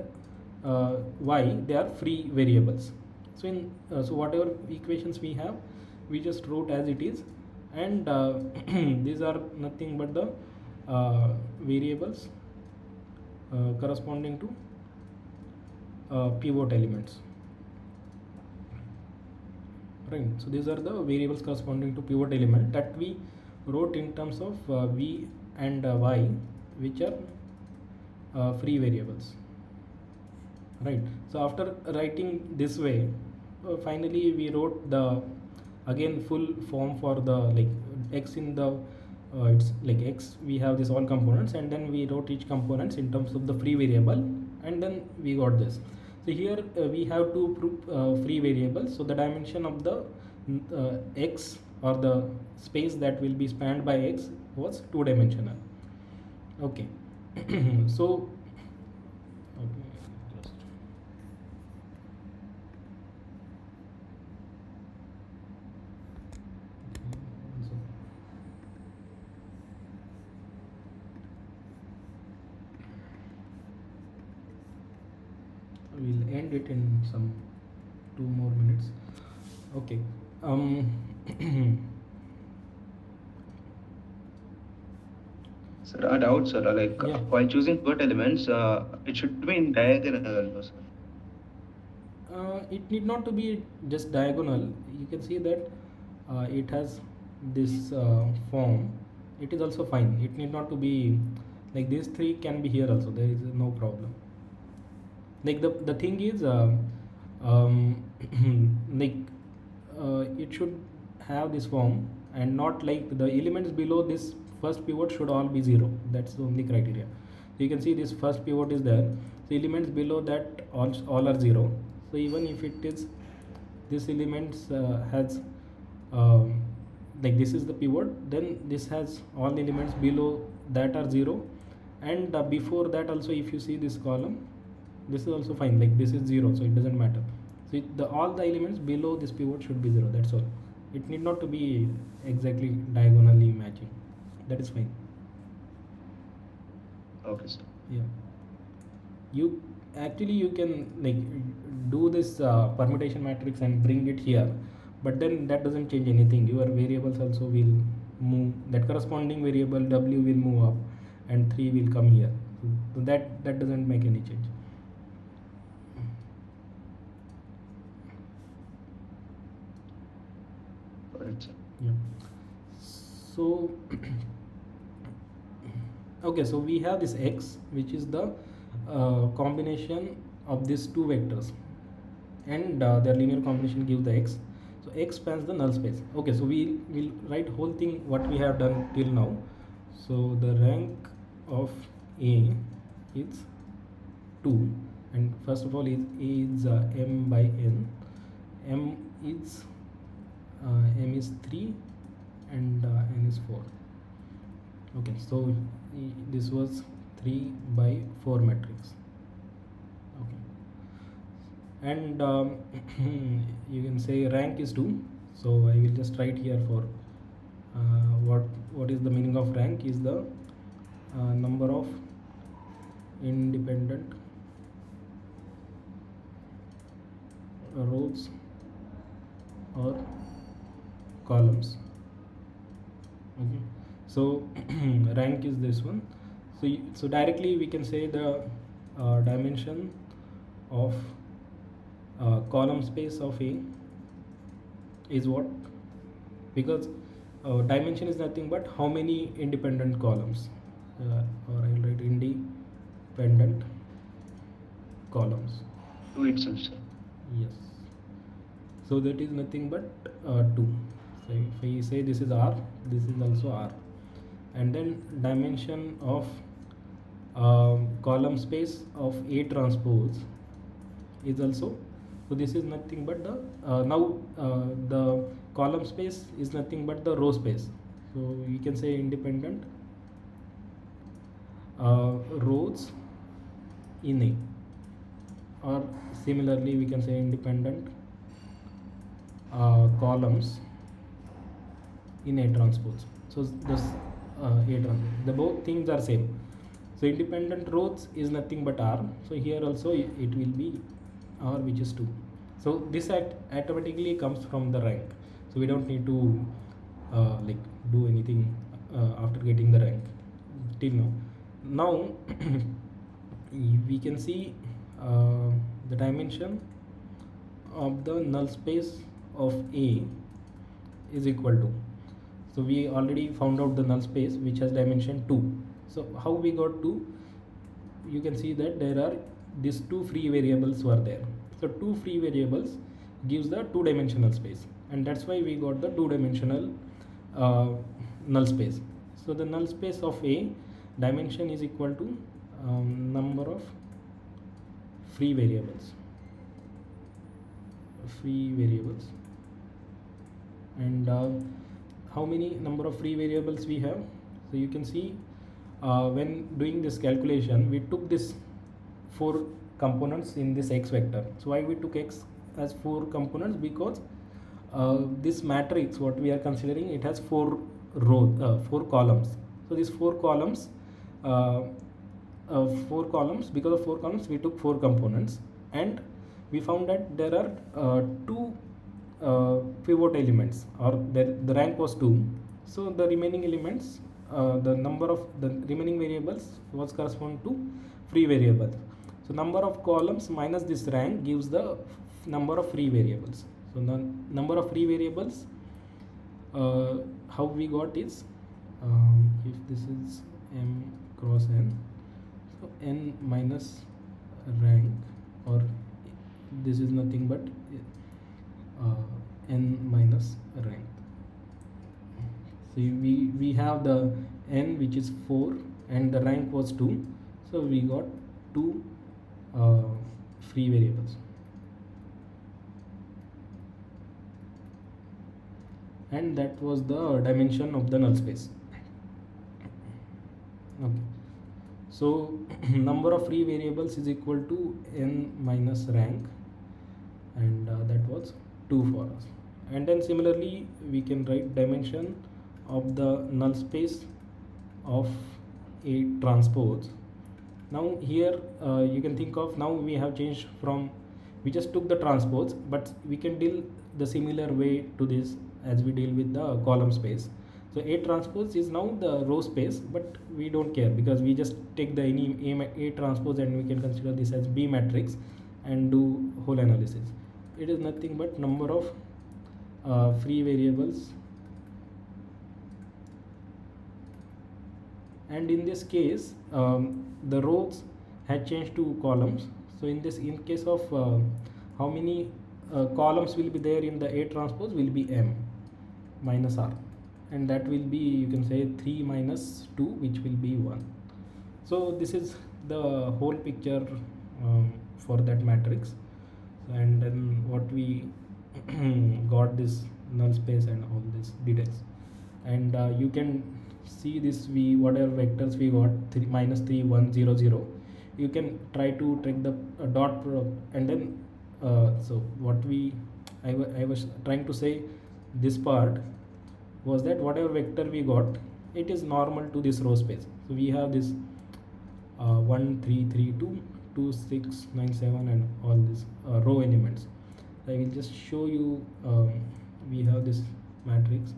y, they are free variables. So in so whatever equations we have, we just wrote as it is, and these are nothing but the variables corresponding to pivot elements, right? So these are the variables corresponding to pivot element that we wrote in terms of v and y, which are free variables, right? So after writing this way, finally we wrote the again full form for the like x in the it's like x, we have this all components, and then we wrote each components in terms of the free variable, and then we got this. So here we have two free variables, so the dimension of the x, or the space that will be spanned by x, was two dimensional. Okay. So okay, just so we'll end it in some 2 more minutes. Okay. um Sir, a doubt, sir. Like yeah. while choosing pivot elements, it should be in diagonal, no, sir. It need not to be just diagonal. You can see that it has this form. It is also fine. It need not to be like these three can be here also. There is no problem. Like the thing is, like it should have this form, and not like the elements below this first pivot should all be 0. That's the only criteria. So you can see this first pivot is there. The elements below that all are 0. So even if it is this elements has like this is the pivot, then this has all elements below that are 0, and before that also if you see this column, this is also fine, like this is 0, so it doesn't matter. So all the elements below this pivot should be 0, that's all. It need not to be exactly diagonally matching. That is fine. Okay, sir. Yeah. You actually you can like do this permutation matrix and bring it here, but then that doesn't change anything. Your variables also will move, that corresponding variable w will move up, and 3 will come here. So that doesn't make any change. Correct, sir. Yeah. So okay, so we have this x, which is the combination of these two vectors, and their linear combination gives the x. So x spans the null space. Okay, so we will write whole thing what we have done till now. So the rank of a is 2, and first of all is m by n. M is m is 3, and n is 4. Okay, so this was 3 by 4 matrix. Okay, and you can say rank is 2. So I will just write here for what is the meaning of rank is the number of independent rows or columns. Okay, so rank is this one. So directly we can say the dimension of column space of A is what, because dimension is nothing but how many independent columns, or I'll write independent columns. 2 itself, sir. Yes, so that is nothing but 2. So if I say this is R, this is also R, and then dimension of column space of A transpose is also, so this is nothing but the now the column space is nothing but the row space. So we can say independent rows in A, or similarly we can say independent columns in A transpose. So this A transpose, the both things are same. So independent rows is nothing but R. So here also it will be R, which is 2. So this automatically comes from the rank. So we don't need to like do anything after getting the rank till now. Now we can see the dimension of the null space of A is equal to, so we already found out the null space which has dimension 2. So how we got 2? You can see that there are these two free variables were there. So two free variables gives the two dimensional space, and that's why we got the two dimensional uh, null space. So the null space of A dimension is equal to number of free variables, and how many number of free variables we have. So you can see when doing this calculation we took this four components in this x vector. So why we took x as four components? Because this matrix what we are considering, it has four columns. So these uh, four columns, because of four columns we took four components, and we found that there are two pivot elements, or the rank was 2. So the remaining elements, the number of the remaining variables was correspond to free variables. So number of columns minus this rank gives the number of free variables. So the number of free variables, how we got is, if this is m cross n, so n minus rank, or this is nothing but n minus rank. So we have the n which is 4 and the rank was 2, so we got two free variables, and that was the dimension of the null space. Okay, so number of free variables is equal to n minus rank, and that was 2 for us. And then similarly we can write dimension of the null space of A transpose. Now here you can think of, now we have changed from, we just took the transpose, but we can deal the similar way to this as we deal with the column space. So A transpose is now the row space, but we don't care because we just take the any A transpose and we can consider this as B matrix and do whole analysis. It is nothing but number of free variables, and in this case the rows had changed to columns. So in case of how many columns will be there in the A transpose will be m minus r, and that will be, you can say, 3 minus 2, which will be 1. So this is the whole picture for that matrix. And then what we got this null space and all these details, and you can see this, we whatever vectors we got, 3 minus 3 1 0 0, you can try to take the dot and then so what I was trying to say, this part was that whatever vector we got, it is normal to this row space. So we have this 1 3 3 2 2 6 9 7 and all these row elements. I will just show you. We have this matrix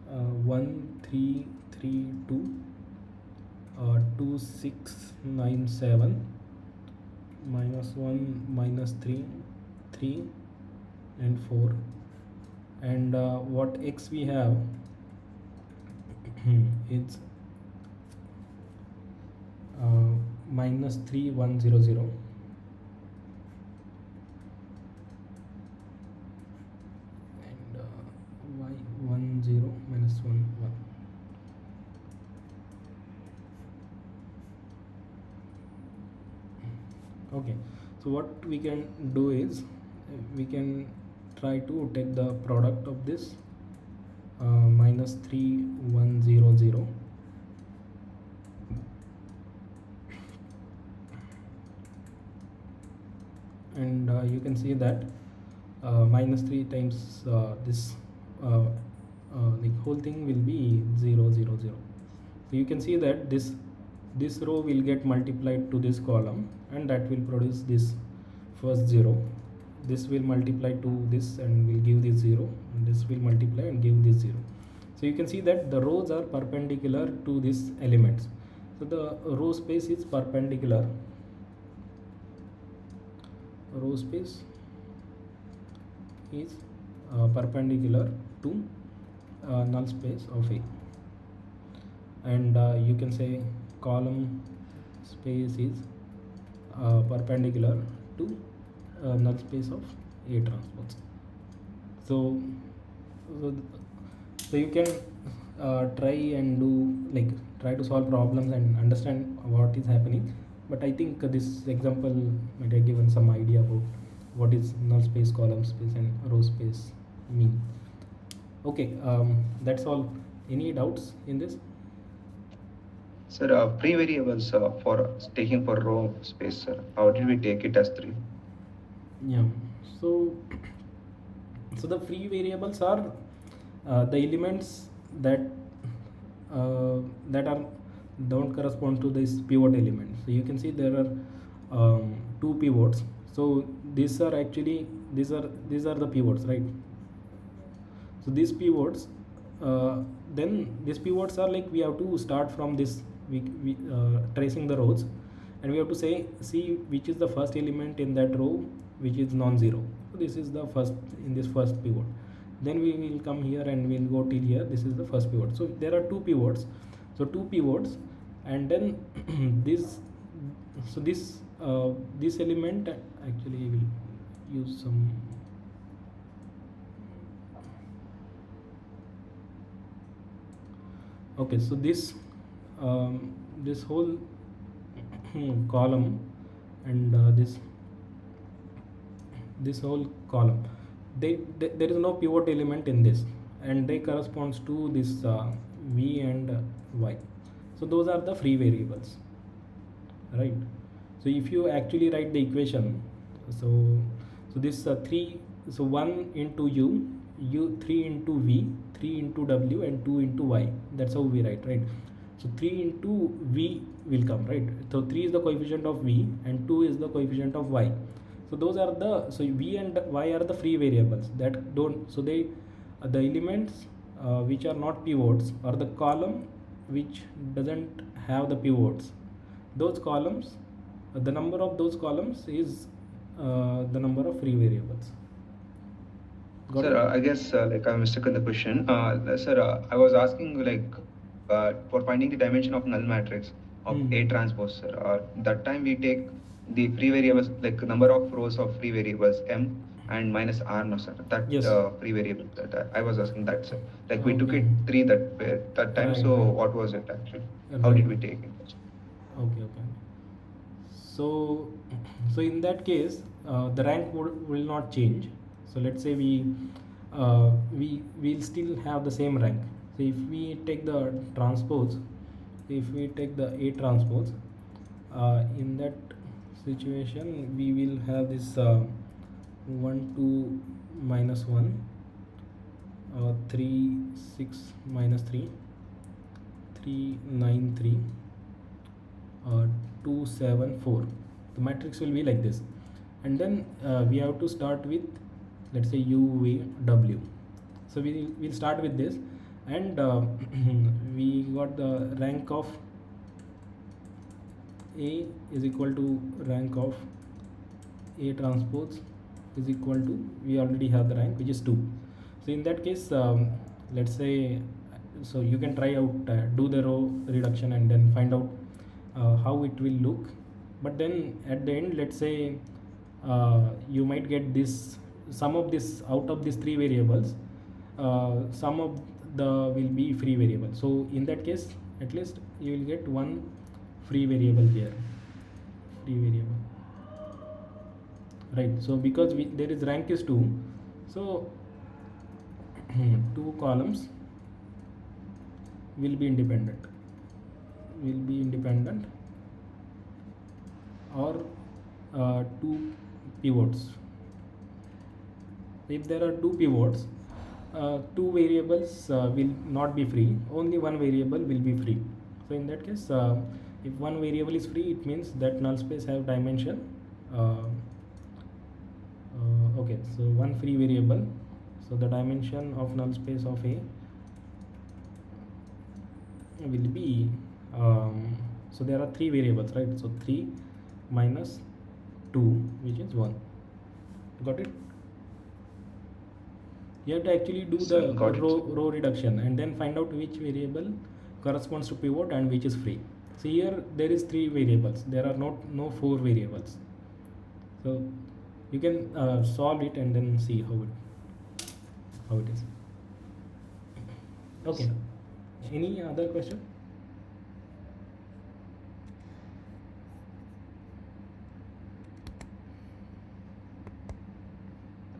1 3 3 2 2 6 9 7 minus 1 minus 3 3 and 4, and what x we have it's minus 3 1 0 0, and y 1 0 minus 1 1. Okay, so what we can do is we can try to take the product of this minus 3 1 0 0, and you can see that minus 3 times this the whole thing will be 0 0 0. So you can see that this row will get multiplied to this column, and that will produce this first 0. This will multiply to this and will give this 0, and this will multiply and give this 0. So you can see that the rows are perpendicular to these elements. So the row space is perpendicular row space is perpendicular to null space of A, and you can say column space is perpendicular to null space of A transpose. So, so, so you can try and do, like, try to solve problems and understand what is happening. But I think this example might have given some idea about what is null space, column space, and row space mean. Okay, that's all. Any doubts in this? Sir, free variables for taking for row space, sir. How did we take it as three? Yeah. So, so the free variables are the elements that that are don't correspond to this pivot element. So you can see there are two pivots. So these are actually these are the pivots, right? So these pivots, then these pivots are like, we have to start from this, we tracing the rows, and we have to say, see which is the first element in that row which is non-zero. So this is the first, in this first pivot. Then we will come here and we'll go till here. This is the first pivot. So there are two pivots. So two pivots, and then this. So this element, actually will use some. Okay, so this whole column, and this whole column, there is no pivot element in this, and they corresponds to this v and y. So those are the free variables, right? So if you actually write the equation, so this 3, so 1 into u 3 into v, 3 into w, and 2 into y. That's how we write, right? So 3 into v will come, right? So 3 is the coefficient of v and 2 is the coefficient of y. So those are the, so v and y are the free variables that don't, so they the elements which are not pivots, or the column which doesn't have the pivots, those columns, the number of those columns is the number of free variables. Got Sir, it? I guess like I mistaken the question. Sir, I was asking like for finding the dimension of null matrix of A transpose, sir. That time we take the free variables, like number of rows of free variables m and minus r, no, sir. That Yes. free variable that I was asking that, sir. Like we took Okay. it 3 that time. Right, So right. what was it actually? How Right. did we take it? Okay. So in that case, the rank will not change. So let's say we will still have the same rank. So if we take the transpose, if we take the A transpose, in that situation we will have this 1 2 minus 1, 3 6 minus 3, 3 9 3, 2 7 4. The matrix will be like this, and then we have to start with, let's say, u v w. So we will start with this, and we got the rank of A is equal to rank of A transpose is equal to, we already have the rank, which is 2. So in that case, let's say, so you can try out, do the row reduction and then find out how it will look. But then at the end, let's say you might get this, some of this, out of these 3 variables, some of the will be free variable. So in that case, at least you will get one free variable here, free variable, right? So because there is rank is 2, so 2 columns will be independent, or 2 pivots. If there are 2 pivots, 2 variables will not be free, only one variable will be free. So in that case, if one variable is free, it means that null space have dimension. Okay, so one free variable, so the dimension of null space of A will be, so there are 3 variables, right? So 3 minus 2, which is 1. Got it? You have to actually do Sir, the got it. row reduction and then find out which variable corresponds to pivot and which is free. So here there is 3 variables. There are not no 4 variables. So you can solve it and then see how it is. Okay. Any other question?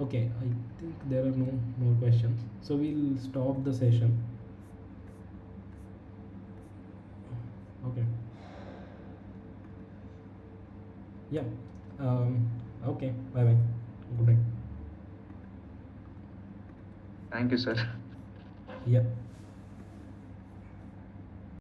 Okay, I think there are no more questions. So we'll stop the session. Okay. Yeah. Okay. Bye bye. Good night. Thank you, sir. Yeah.